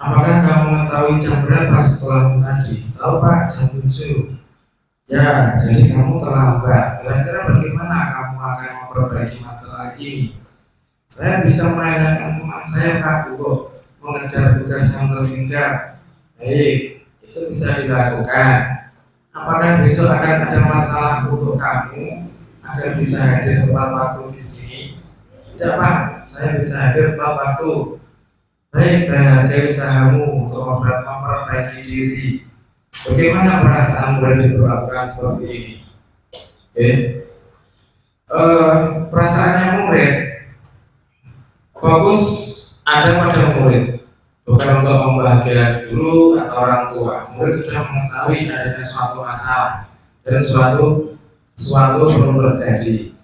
apakah kamu mengetahui jam berapa sekolahmu tadi?" "Tahu Pak, jam 7. "Ya, jadi kamu terlambat. Kira-kira bagaimana kamu akan memperbaiki masalah ini?" "Saya bisa menanyakan teman saya Pak untuk mengejar tugas yang tertinggal." "Baik, itu bisa dilakukan. Apakah besok akan ada masalah untuk kamu agar bisa hadir tepat waktu di sini?" "Tidak Pak, saya bisa hadir tepat waktu." "Baik, saya hargai usahamu untuk memperbaiki diri." Bagaimana perasaan murid diperlakukan seperti ini? Perasaannya murid fokus ada pada murid, bukan untuk membahagiakan guru atau orang tua. Murid sudah mengetahui adanya suatu masalah dan sesuatu belum terjadi.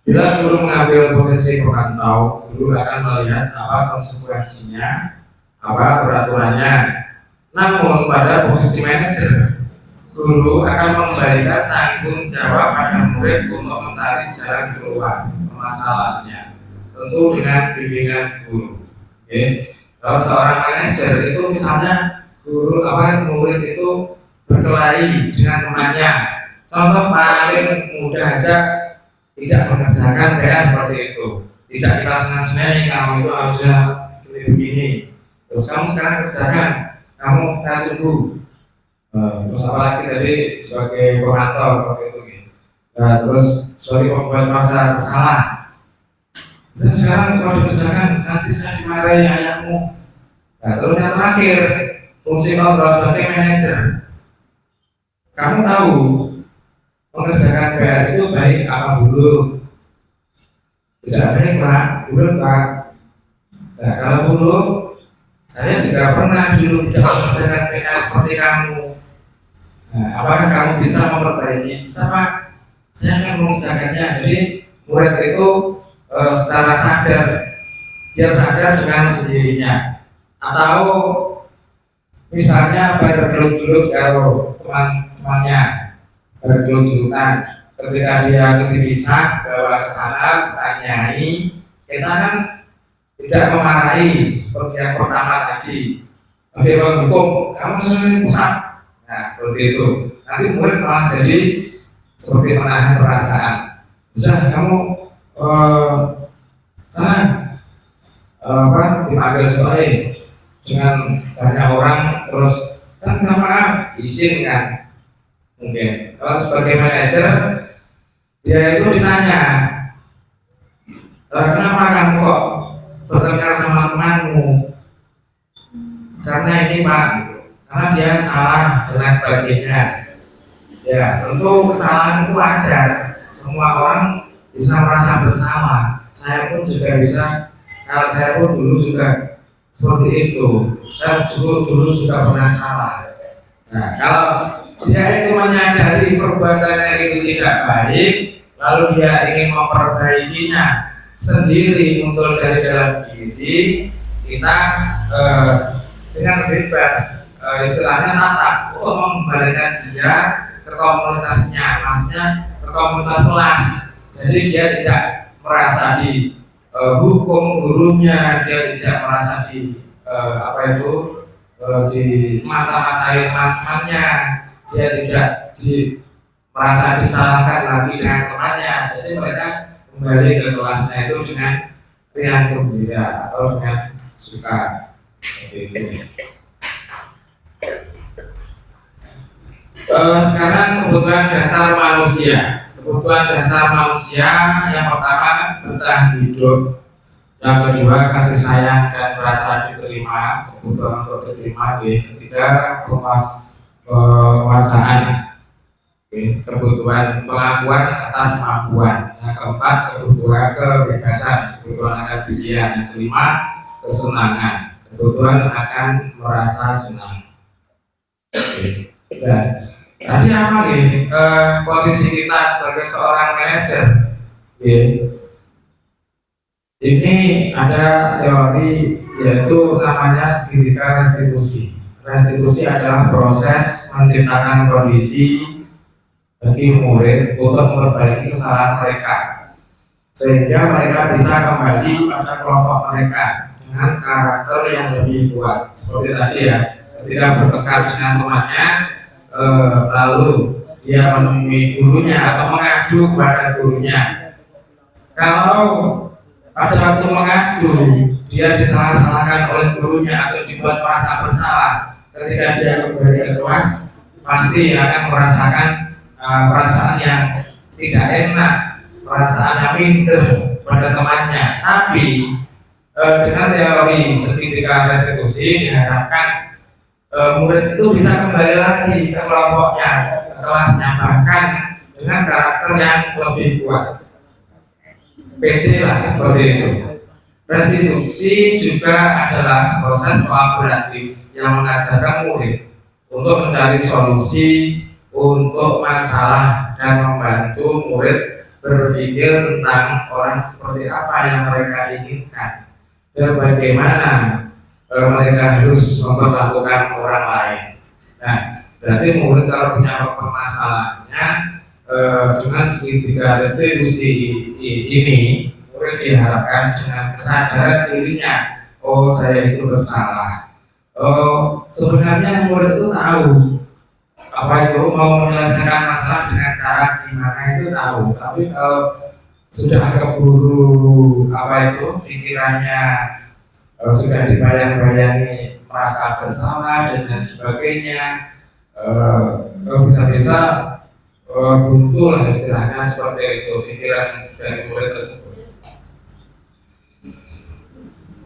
Bila guru mengambil posisi pemantau, guru akan melihat apa konsekuensinya, apa peraturannya. Namun pada posisi manajer, guru akan mengembalikan tanggung jawab pada murid untuk mencari jalan keluar permasalahannya, tentu dengan bimbingan guru. Kalau seorang manajer itu misalnya murid itu berkelahi dengan temannya. Contoh paling mudah aja, tidak mengerjakan PR seperti itu. Tidak kita senang-senang, kamu itu harusnya begini. Terus kamu sekarang kerjakan, kamu saya tunggu. Terus apalagi tadi sebagai pemantau seperti itu. Nah, terus sebagai pembuat masalah bersalah. Dan sekarang coba dikerjakan, nanti saya dimarahi ayahmu. Nah, terus yang terakhir, fungsi kontrol sebagai manajer. Kamu tahu mengerjakan PR itu baik apa buruk. Tidak baik Pak, buruk Pak. Nah kalau buruk, saya juga pernah dulu tidak mengerjakan PR seperti kamu. Nah, apakah kamu bisa memperbaiki? Bisa Pak, saya akan mengerjakannya. Jadi murid itu secara sadar, dia sadar dengan sendirinya. Atau misalnya bergelut-gelut kalau teman-temannya bergelut-gelutan, ketika dia mesti bisa bawa ke sana, tanyai, kita kan tidak memarahi seperti yang pertama tadi. Bagaimana hukum? Kamu sesuai pusat. Nah, seperti itu. Nanti murid malah jadi seperti menahan perasaan. Bisa kamu sana dipanggil soalnya dengan banyak orang terus kan minta maaf, izin kan mungkin. Kalau sebagai manajer dia itu ditanya, kenapa kamu kok bertengkar sama temanmu? Karena ini Pak, karena dia salah dan sebagainya. Ya tentu kesalahan itu wajar, semua orang bisa merasa bersalah. Saya pun juga bisa, kalau saya pun dulu juga seperti itu. Saya dulu juga pernah salah. Nah kalau dia itu menyadari perbuatannya itu tidak baik, lalu dia ingin memperbaikinya sendiri, muncul dari dalam diri, kita dengan bebas istilahnya tata untuk mengembalikan dia ke komunitasnya, maksudnya ke komunitas kelas. Jadi dia tidak merasa di hukum gurunya, dia tidak merasa di di mata-matai teman-temannya, dia tidak merasa disalahkan lagi dengan temannya. Jadi mereka kembali ke kelasnya itu dengan riang gembira atau dengan suka. Seperti itu. Sekarang kebutuhan dasar manusia. Kebutuhan dasar manusia yang pertama bertahan hidup, yang kedua kasih sayang dan rasa diterima, kebutuhan untuk diterima, yang ketiga penguasaan, kebutuhan pengakuan atas kemampuan, yang keempat kebutuhan kebebasan, kebutuhan akan pilihan, yang kelima kesenangan, kebutuhan akan merasa senang. Dan tadi apa nih posisi kita sebagai seorang manajer? Ini ada teori yaitu namanya segitiga restitusi. Restitusi adalah proses menciptakan kondisi bagi murid untuk memperbaiki kesalahan mereka, sehingga mereka bisa kembali pada kelompok mereka dengan karakter yang lebih kuat. Seperti tadi ya, ketika bertengkar dengan temannya, lalu dia menemui gurunya atau mengadu kepada gurunya. Kalau pada waktu mengadu dia disalah-salahkan oleh gurunya atau dibuat merasa bersalah, ketika dia kembali ke kelas pasti akan merasakan perasaan yang tidak enak, perasaan yang minder pada temannya. Tapi dengan teori segitiga restitusi diharapkan murid itu bisa kembali lagi ke kelompoknya, ke kelasnya, bahkan dengan karakter yang lebih kuat. PD lah seperti itu. Restitusi juga adalah proses kolaboratif yang mengajarkan murid untuk mencari solusi untuk masalah dan membantu murid berpikir tentang orang seperti apa yang mereka inginkan dan bagaimana mereka harus memperlakukan orang lain. Nah, berarti murid kalau punya permasalahannya dengan segitiga restitusi ini, murid diharapkan dengan kesadaran dirinya, oh saya itu bersalah. Oh sebenarnya murid itu tahu apa itu mau menyelesaikan masalah dengan cara gimana itu tahu, tapi kalau sudah keburu pikirannya sudah dibayang-bayangi merasa bersalah dan lain sebagainya, bisa-bisa buntu lah istilahnya seperti itu pikiran dari murid tersebut.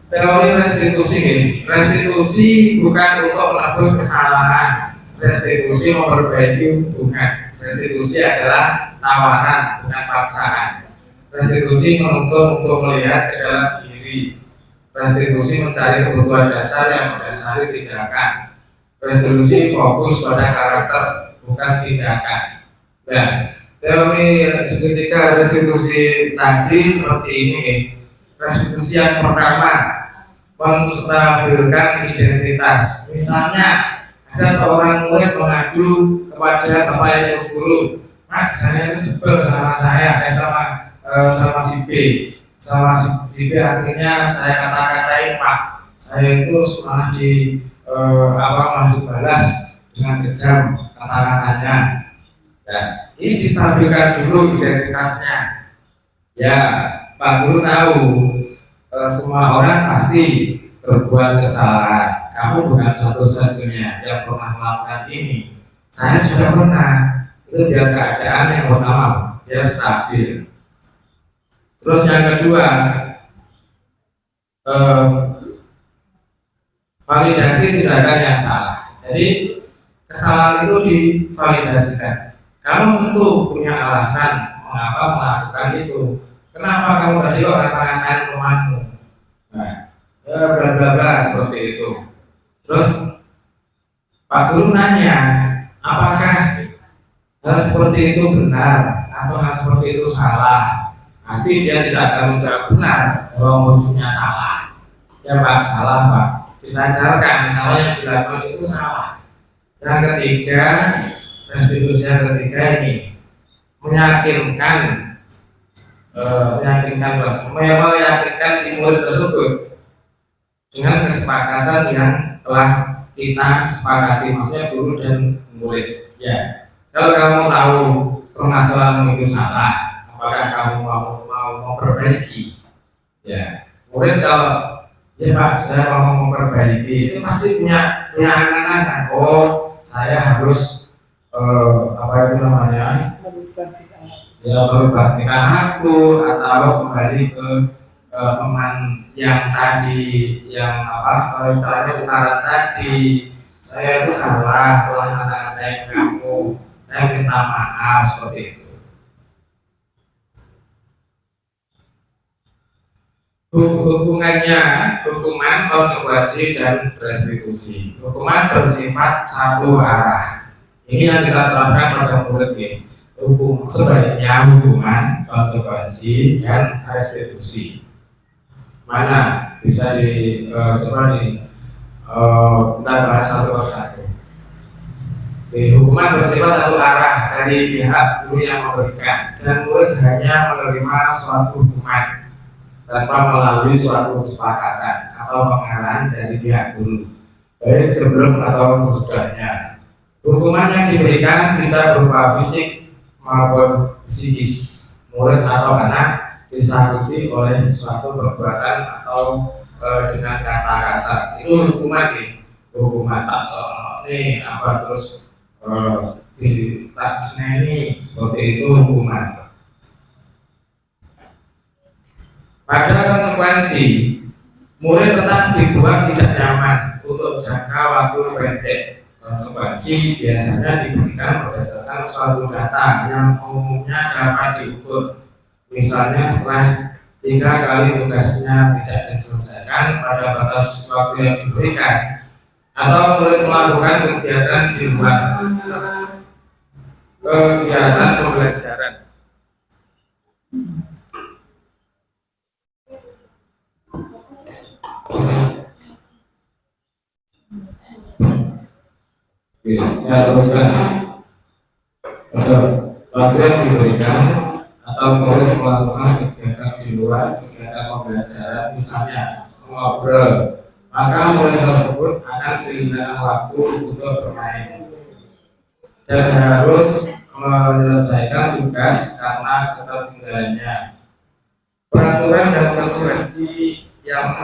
Teori restitusi ini, restitusi bukan untuk menebus kesalahan, restitusi memperbaiki hubungan. Restitusi adalah tawaran bukan paksaan. Restitusi menuntut untuk melihat ke dalam diri. Restitusi mencari kebutuhan dasar yang mendasari tindakan. Restitusi fokus pada karakter, bukan tindakan. Dan teori segitiga restitusi tadi seperti ini. Restitusi yang pertama, menstabilkan identitas. Misalnya ada seorang murid mengadu kepada bapak ibu guru, Mas, saya itu sebel sama sama si B, si B akhirnya saya kata-katain Pak, saya itu malah malah dibalas dengan kejam kata-katanya. Dan ini distabilkan dulu identitasnya. Ya, Pak Guru tahu semua orang pasti berbuat kesalahan. Kamu bukan satu-satunya yang pernah melakukan ini. Saya juga pernah. Itu biar keadaan yang pertama biar stabil. Terus yang kedua, validasi tindakan yang salah. Jadi kesalahan itu divalidasikan. Kamu tentu punya alasan mengapa melakukan itu. Kenapa kamu tadi kok kata-katain temanmu? Nah, ya bla bla bla seperti itu. Terus Pak Guru nanya, apakah hal seperti itu benar atau hal seperti itu salah? Pasti dia tidak akan menjawab benar bahwa musuhnya salah. Ya Pak, salah Pak. Disadarkan kalau yang dilakukan itu salah. Yang ketiga, restitusi yang ketiga ini meyakinkan si murid tersebut dengan kesepakatan yang telah kita sepakati, maksudnya guru dan murid. Ya, kalau kamu tahu permasalahan itu salah, apakah kamu mau memperbaiki? Ya, murid kalau ya Pak, saya mau memperbaiki, itu pasti punya angan-angan. Oh, saya harus merubah tingkah aku atau kembali ke teman yang tadi yang istilahnya utara tadi. Saya itu salah telah mengatakan kamu, saya minta maaf seperti itu. Hubungannya hukuman, konsekuensi dan restitusi. Hukuman bersifat satu arah. Ini yang kita terapkan pada murid ini. Sebaiknya hukuman, konsekuensi dan restitusi. Mana bisa coba kita bahas satu persatu. Hukuman bersifat satu arah dari pihak guru yang memberikan, dan murid hanya menerima suatu hukuman tanpa melalui suatu kesepakatan atau pengarahan dari pihak guru, baik sebelum atau sesudahnya. Hukuman yang diberikan bisa berupa fisik maupun psikis. Murid atau anak disakiti oleh suatu perbuatan atau dengan kata-kata. Itu hukuman nih, hukuman tak terus tak seneni, seperti itu hukuman. Pada konsekuensi, murid tetap dibuat tidak nyaman untuk jangka waktu pendek. Konsekuensi biasanya diberikan berdasarkan suatu data yang umumnya dapat diukur. Misalnya setelah 3 kali tugasnya tidak diselesaikan pada batas waktu yang diberikan, atau murid melakukan kegiatan di luar kegiatan pembelajaran. Saya teruskan. Waktu yang diberikan atau murid melakukan kegiatan di luar kegiatan pembelajaran, misalnya ngobrol, maka murid tersebut akan kehilangan waktu untuk bermain dan harus menyelesaikan tugas karena ketertinggalannya. Peraturan dan konsekuensi yang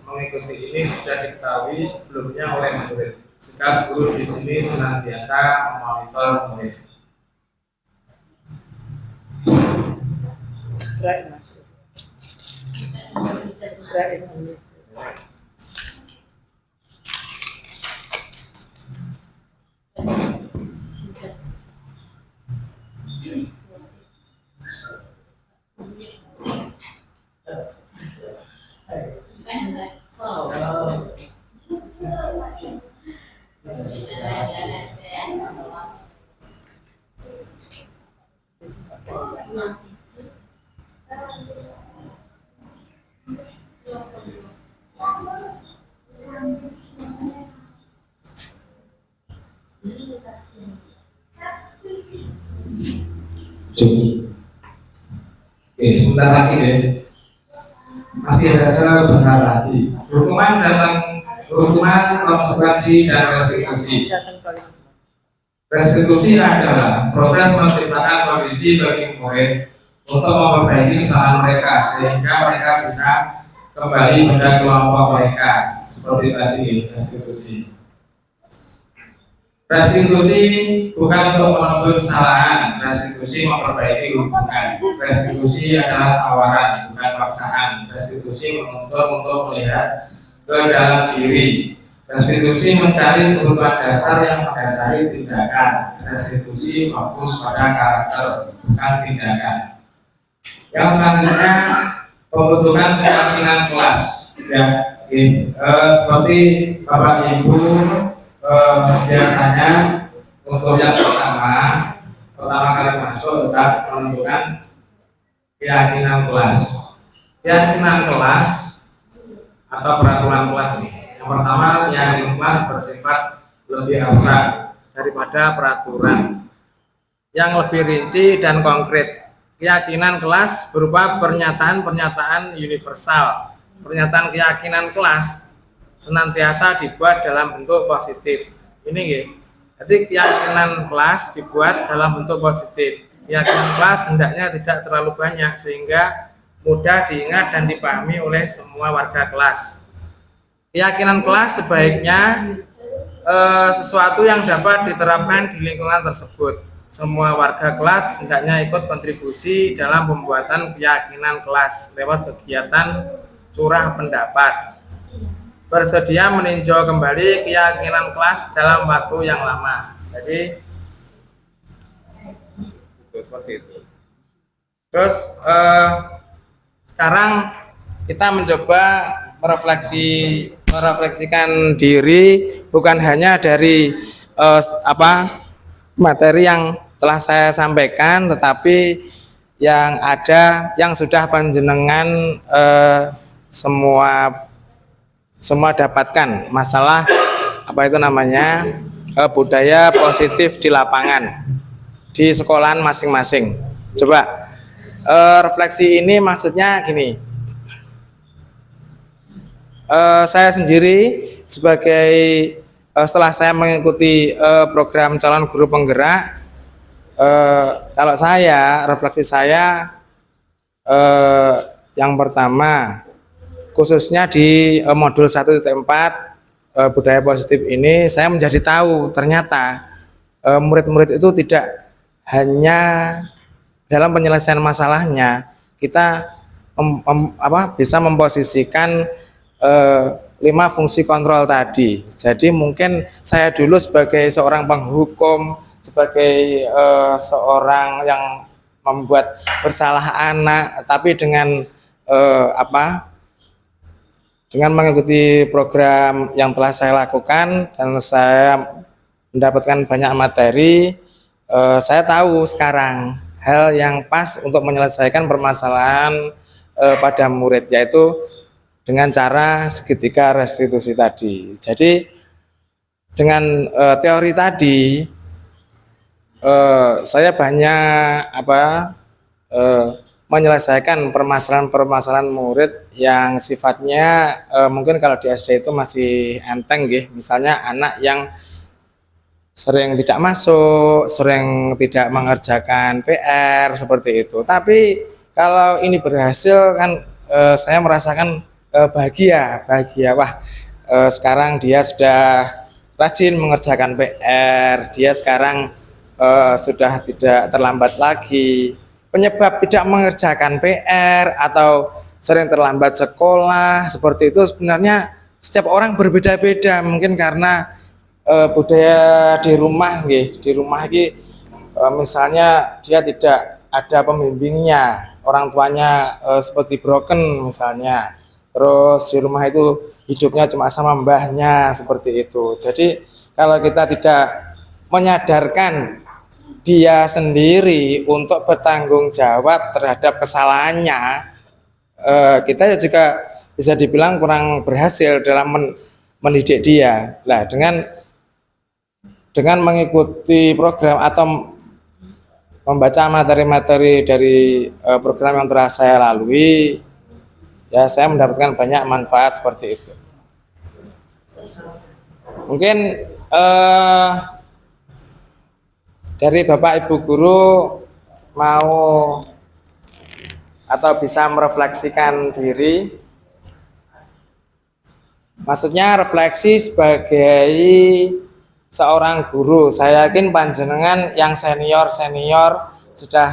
mengikuti ini sudah diketahui sebelumnya oleh murid. Sikap guru di sini senantiasa memonitor murid. Cukup. Oke, sebentar lagi deh. Masih ada salah benar lagi. Hukuman konsekuensi dan restitusi. Restitusi adalah proses menciptakan kondisi bagi murid untuk memperbaiki kesalahan mereka sehingga mereka bisa kembali pada kelompok mereka. Seperti tadi, restitusi. Restitusi bukan untuk menembus kesalahan, restitusi memperbaiki hubungan. Restitusi adalah tawaran, bukan paksaan. Restitusi menuntut untuk melihat ke dalam diri. Restitusi mencari kebutuhan dasar yang mendasari tindakan. Restitusi fokus pada karakter, bukan tindakan. Yang selanjutnya, pembentukan keyakinan kelas. Ya, seperti Bapak Ibu biasanya untuk yang pertama kali masuk tetap menentukan keyakinan kelas. Keyakinan kelas atau peraturan kelas ini. Yang pertama, keyakinan kelas bersifat lebih abstrak daripada peraturan yang lebih rinci dan konkret. Keyakinan kelas berupa pernyataan-pernyataan universal. Pernyataan keyakinan kelas senantiasa dibuat dalam bentuk positif. Ini ya. Jadi keyakinan kelas dibuat dalam bentuk positif. Keyakinan kelas hendaknya tidak terlalu banyak sehingga mudah diingat dan dipahami oleh semua warga kelas. Keyakinan kelas sebaiknya sesuatu yang dapat diterapkan di lingkungan tersebut. Semua warga kelas hendaknya ikut kontribusi dalam pembuatan keyakinan kelas lewat kegiatan curah pendapat. Bersedia meninjau kembali keyakinan kelas dalam waktu yang lama. Jadi seperti itu. Terus sekarang kita mencoba merefleksikan diri bukan hanya dari materi yang telah saya sampaikan, tetapi yang sudah panjenengan semua dapatkan masalah budaya positif di lapangan di sekolahan masing-masing. Coba refleksi ini maksudnya gini. Saya sendiri setelah saya mengikuti program calon guru penggerak, kalau refleksi saya yang pertama, khususnya di modul 1.4 budaya positif ini, saya menjadi tahu ternyata murid-murid itu tidak hanya dalam penyelesaian masalahnya, kita bisa memposisikan 5 fungsi kontrol tadi. Jadi mungkin saya dulu sebagai seorang penghukum, sebagai seorang yang membuat bersalah anak, tapi dengan dengan mengikuti program yang telah saya lakukan dan saya mendapatkan banyak materi, saya tahu sekarang hal yang pas untuk menyelesaikan permasalahan pada murid, yaitu dengan cara segitiga restitusi tadi. Jadi dengan teori tadi saya banyak menyelesaikan permasalahan-permasalahan murid yang sifatnya mungkin kalau di SD itu masih enteng, misalnya anak yang sering tidak masuk, sering tidak mengerjakan PR seperti itu. Tapi kalau ini berhasil kan saya merasakan bahagia. Wah, sekarang dia sudah rajin mengerjakan PR, dia sekarang sudah tidak terlambat lagi. Penyebab tidak mengerjakan PR atau sering terlambat sekolah seperti itu sebenarnya setiap orang berbeda-beda. Mungkin karena budaya di rumah misalnya dia tidak ada pembimbingnya, orang tuanya seperti broken misalnya, terus di rumah itu hidupnya cuma sama mbahnya seperti itu. Jadi kalau kita tidak menyadarkan dia sendiri untuk bertanggung jawab terhadap kesalahannya, kita juga bisa dibilang kurang berhasil dalam mendidik dia. Nah, dengan mengikuti program atau membaca materi-materi dari program yang telah saya lalui, ya saya mendapatkan banyak manfaat seperti itu. Mungkin dari Bapak Ibu guru mau atau bisa merefleksikan diri, maksudnya refleksi sebagai seorang guru. Saya yakin panjenengan yang senior sudah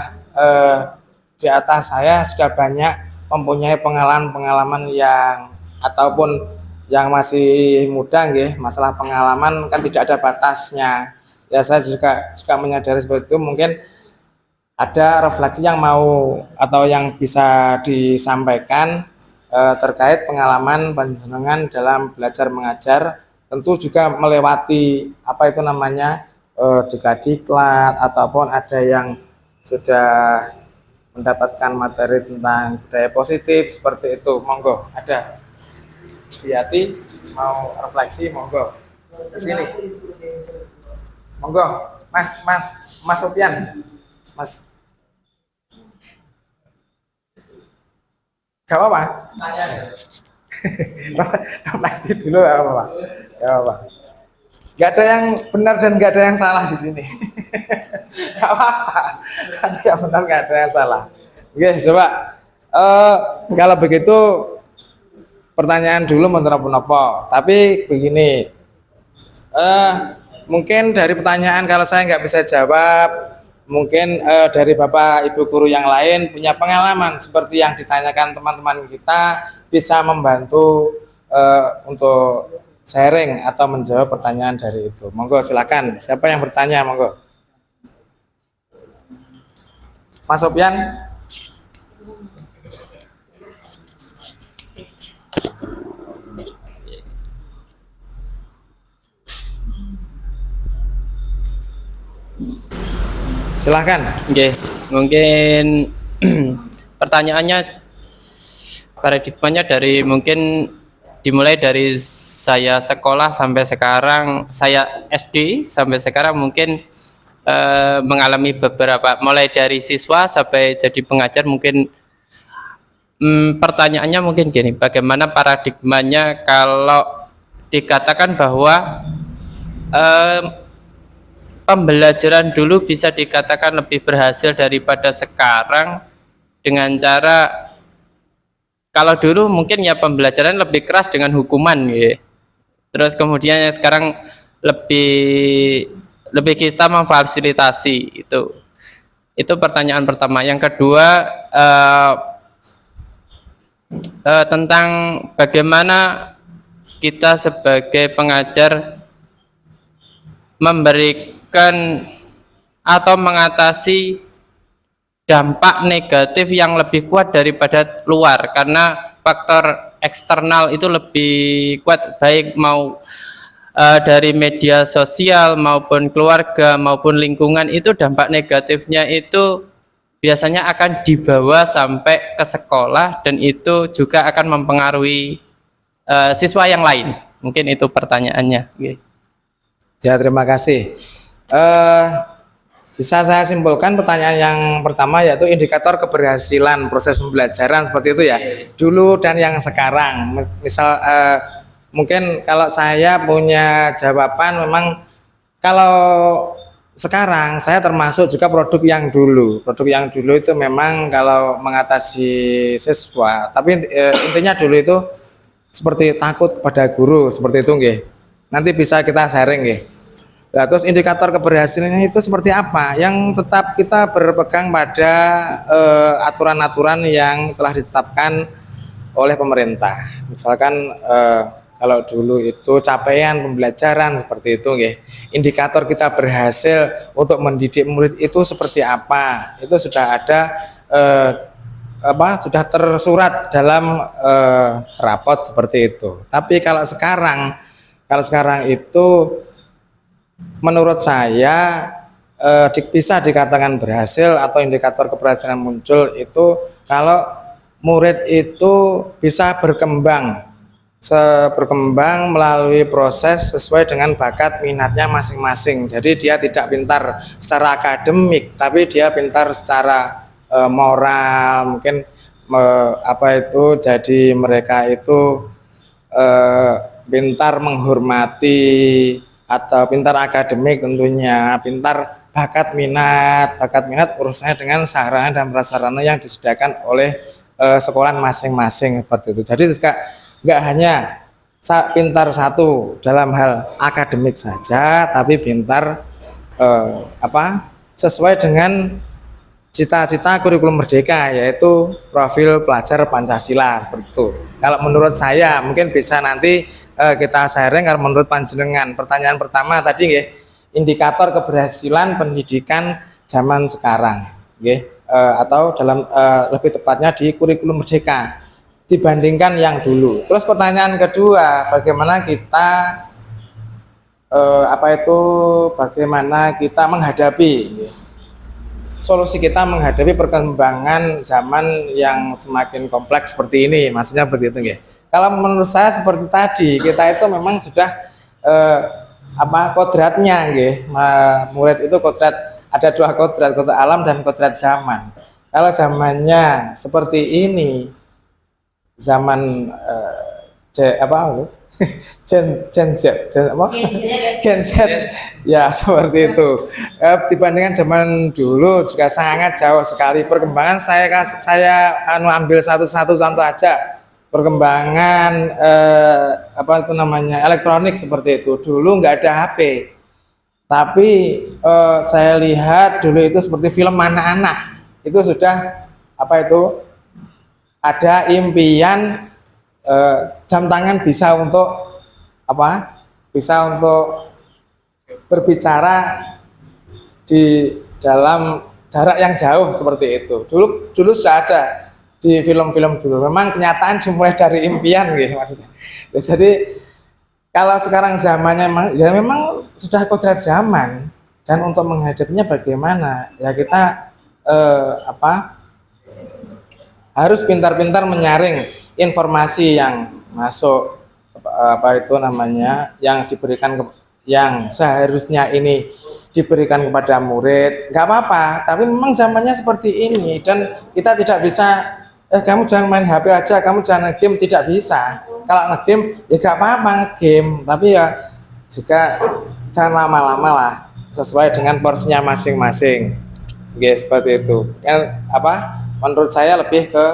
di atas saya sudah banyak mempunyai pengalaman yang ataupun yang masih muda, nggih. Masalah pengalaman kan tidak ada batasnya. Ya, saya juga menyadari seperti itu. Mungkin ada refleksi yang mau atau yang bisa disampaikan terkait pengalaman panjenengan dalam belajar mengajar, tentu juga melewati apa itu namanya diklat ataupun ada yang sudah mendapatkan materi tentang budaya positif seperti itu. Monggo, ada Diati mau refleksi, monggo ke sini. Monggo, Mas Sofian, Mas. Gak apa-apa. Refleksi dulu, gak apa-apa. Gak apa-apa. Gak ada yang benar dan gak ada yang salah di sini. Gak apa-apa. Ada yang benar, gak ada yang salah. Oke, coba. Kalau begitu pertanyaan dulu menapa. Tapi begini. Mungkin dari pertanyaan kalau saya nggak bisa jawab, mungkin dari Bapak Ibu guru yang lain punya pengalaman seperti yang ditanyakan teman-teman kita, bisa membantu untuk sharing atau menjawab pertanyaan dari itu. Monggo silakan. Siapa yang bertanya, monggo. Mas Sofian. Silahkan. Oke, mungkin pertanyaannya paradigmanya dari mungkin dimulai dari saya sekolah sampai sekarang, saya SD sampai sekarang mungkin mengalami beberapa, mulai dari siswa sampai jadi pengajar. Mungkin pertanyaannya mungkin gini, bagaimana paradigmanya kalau dikatakan bahwa pembelajaran dulu bisa dikatakan lebih berhasil daripada sekarang, dengan cara kalau dulu mungkin ya pembelajaran lebih keras dengan hukuman ya. Terus kemudian yang sekarang lebih kita memfasilitasi itu. Itu pertanyaan pertama. Yang kedua tentang bagaimana kita sebagai pengajar memberikan atau mengatasi dampak negatif yang lebih kuat daripada luar, karena faktor eksternal itu lebih kuat, baik mau dari media sosial maupun keluarga maupun lingkungan. Itu dampak negatifnya itu biasanya akan dibawa sampai ke sekolah, dan itu juga akan mempengaruhi siswa yang lain. Mungkin itu pertanyaannya. Ya, terima kasih. Bisa saya simpulkan pertanyaan yang pertama, yaitu indikator keberhasilan proses pembelajaran seperti itu ya, dulu dan yang sekarang. Misal mungkin kalau saya punya jawaban, memang kalau sekarang saya termasuk juga produk yang dulu. Produk yang dulu itu memang kalau mengatasi siswa, tapi intinya dulu itu seperti takut pada guru seperti itu, nggih. Nanti bisa kita sharing, nggih. Nah, terus indikator keberhasilannya itu seperti apa? Yang tetap kita berpegang pada aturan-aturan yang telah ditetapkan oleh pemerintah. Misalkan kalau dulu itu capaian pembelajaran seperti itu, nggih. Indikator kita berhasil untuk mendidik murid itu seperti apa? Itu sudah ada sudah tersurat dalam rapot seperti itu. Tapi kalau sekarang itu menurut saya bisa dikatakan berhasil atau indikator keberhasilan muncul itu kalau murid itu bisa berkembang melalui proses sesuai dengan bakat minatnya masing-masing. Jadi dia tidak pintar secara akademik, tapi dia pintar secara moral, mungkin jadi mereka itu pintar menghormati atau pintar akademik tentunya, pintar bakat minat urusannya dengan sarana dan prasarana yang disediakan oleh sekolah masing-masing seperti itu. Jadi nggak hanya pintar satu dalam hal akademik saja, tapi pintar sesuai dengan cita-cita kurikulum merdeka, yaitu profil pelajar Pancasila seperti itu. Kalau menurut saya mungkin bisa nanti kita sharing. Kalau menurut panjenengan, pertanyaan pertama tadi indikator keberhasilan pendidikan zaman sekarang, atau dalam lebih tepatnya di kurikulum merdeka dibandingkan yang dulu. Terus pertanyaan kedua, bagaimana kita bagaimana kita menghadapi solusi kita menghadapi perkembangan zaman yang semakin kompleks seperti ini, maksudnya begitu Kalau menurut saya seperti tadi, kita itu memang sudah kodratnya murid itu kodrat, ada dua kodrat alam dan kodrat zaman. Kalau zamannya seperti ini, zaman Gen Z ya seperti itu. Dibandingkan zaman dulu juga sangat jauh sekali perkembangan. Saya ambil satu-satu contoh aja. Perkembangan elektronik seperti itu. Dulu nggak ada HP. Tapi saya lihat dulu itu seperti film anak-anak. Itu sudah ada impian jam tangan bisa untuk berbicara di dalam jarak yang jauh seperti itu. Dulu sudah ada di film-film dulu. Memang kenyataan dimulai dari impian maksudnya. Jadi kalau sekarang zamannya memang sudah kodrat zaman, dan untuk menghadapinya bagaimana? Ya kita harus pintar-pintar menyaring informasi yang masuk yang diberikan yang seharusnya ini diberikan kepada murid. Nggak apa-apa, tapi memang zamannya seperti ini dan kita tidak bisa kamu jangan main HP aja, kamu jangan nge-game, tidak bisa. Kalau nge-game ya nggak apa-apa nge-game, tapi ya juga jangan lama-lama lah, sesuai dengan porsinya masing-masing. Seperti itu. Menurut saya lebih ke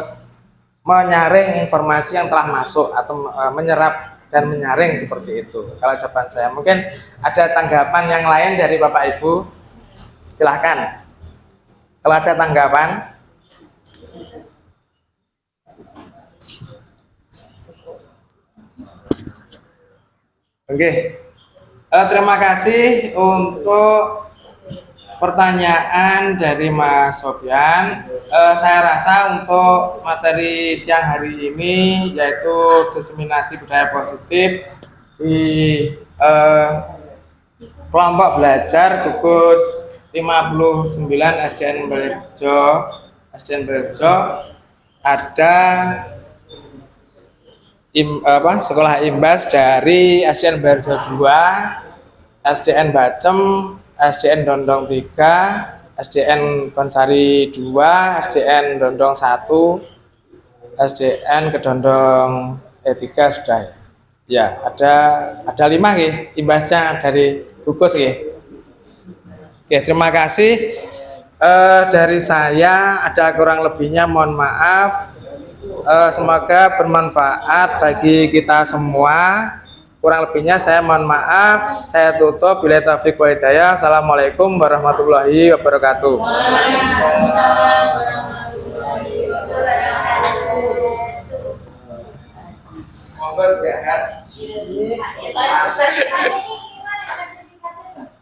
menyaring informasi yang telah masuk atau menyerap dan menyaring seperti itu. Kalau jawaban saya, mungkin ada tanggapan yang lain dari Bapak Ibu, silahkan. Kalau ada tanggapan, oke. Terima kasih untuk pertanyaan dari Mas Sofyan. Saya rasa untuk materi siang hari ini yaitu diseminasi budaya positif di kelompok belajar gugus 59 SDN Berjo ada sekolah imbas dari SDN Berjo 2, SDN Bacem, SDN Dondong 3, SDN Bonsari 2, SDN Dondong 1, SDN Kedondong 3 sudah ya. Ya, ada 5 imbasnya dari gugus Oke, terima kasih. Dari saya ada kurang lebihnya mohon maaf. Semoga bermanfaat bagi kita semua. Kurang lebihnya saya mohon maaf. Saya tutup. Billahi taufiq wal hidayah. Assalamualaikum warahmatullahi wabarakatuh. Waalaikumsalam warahmatullahi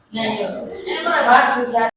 wabarakatuh.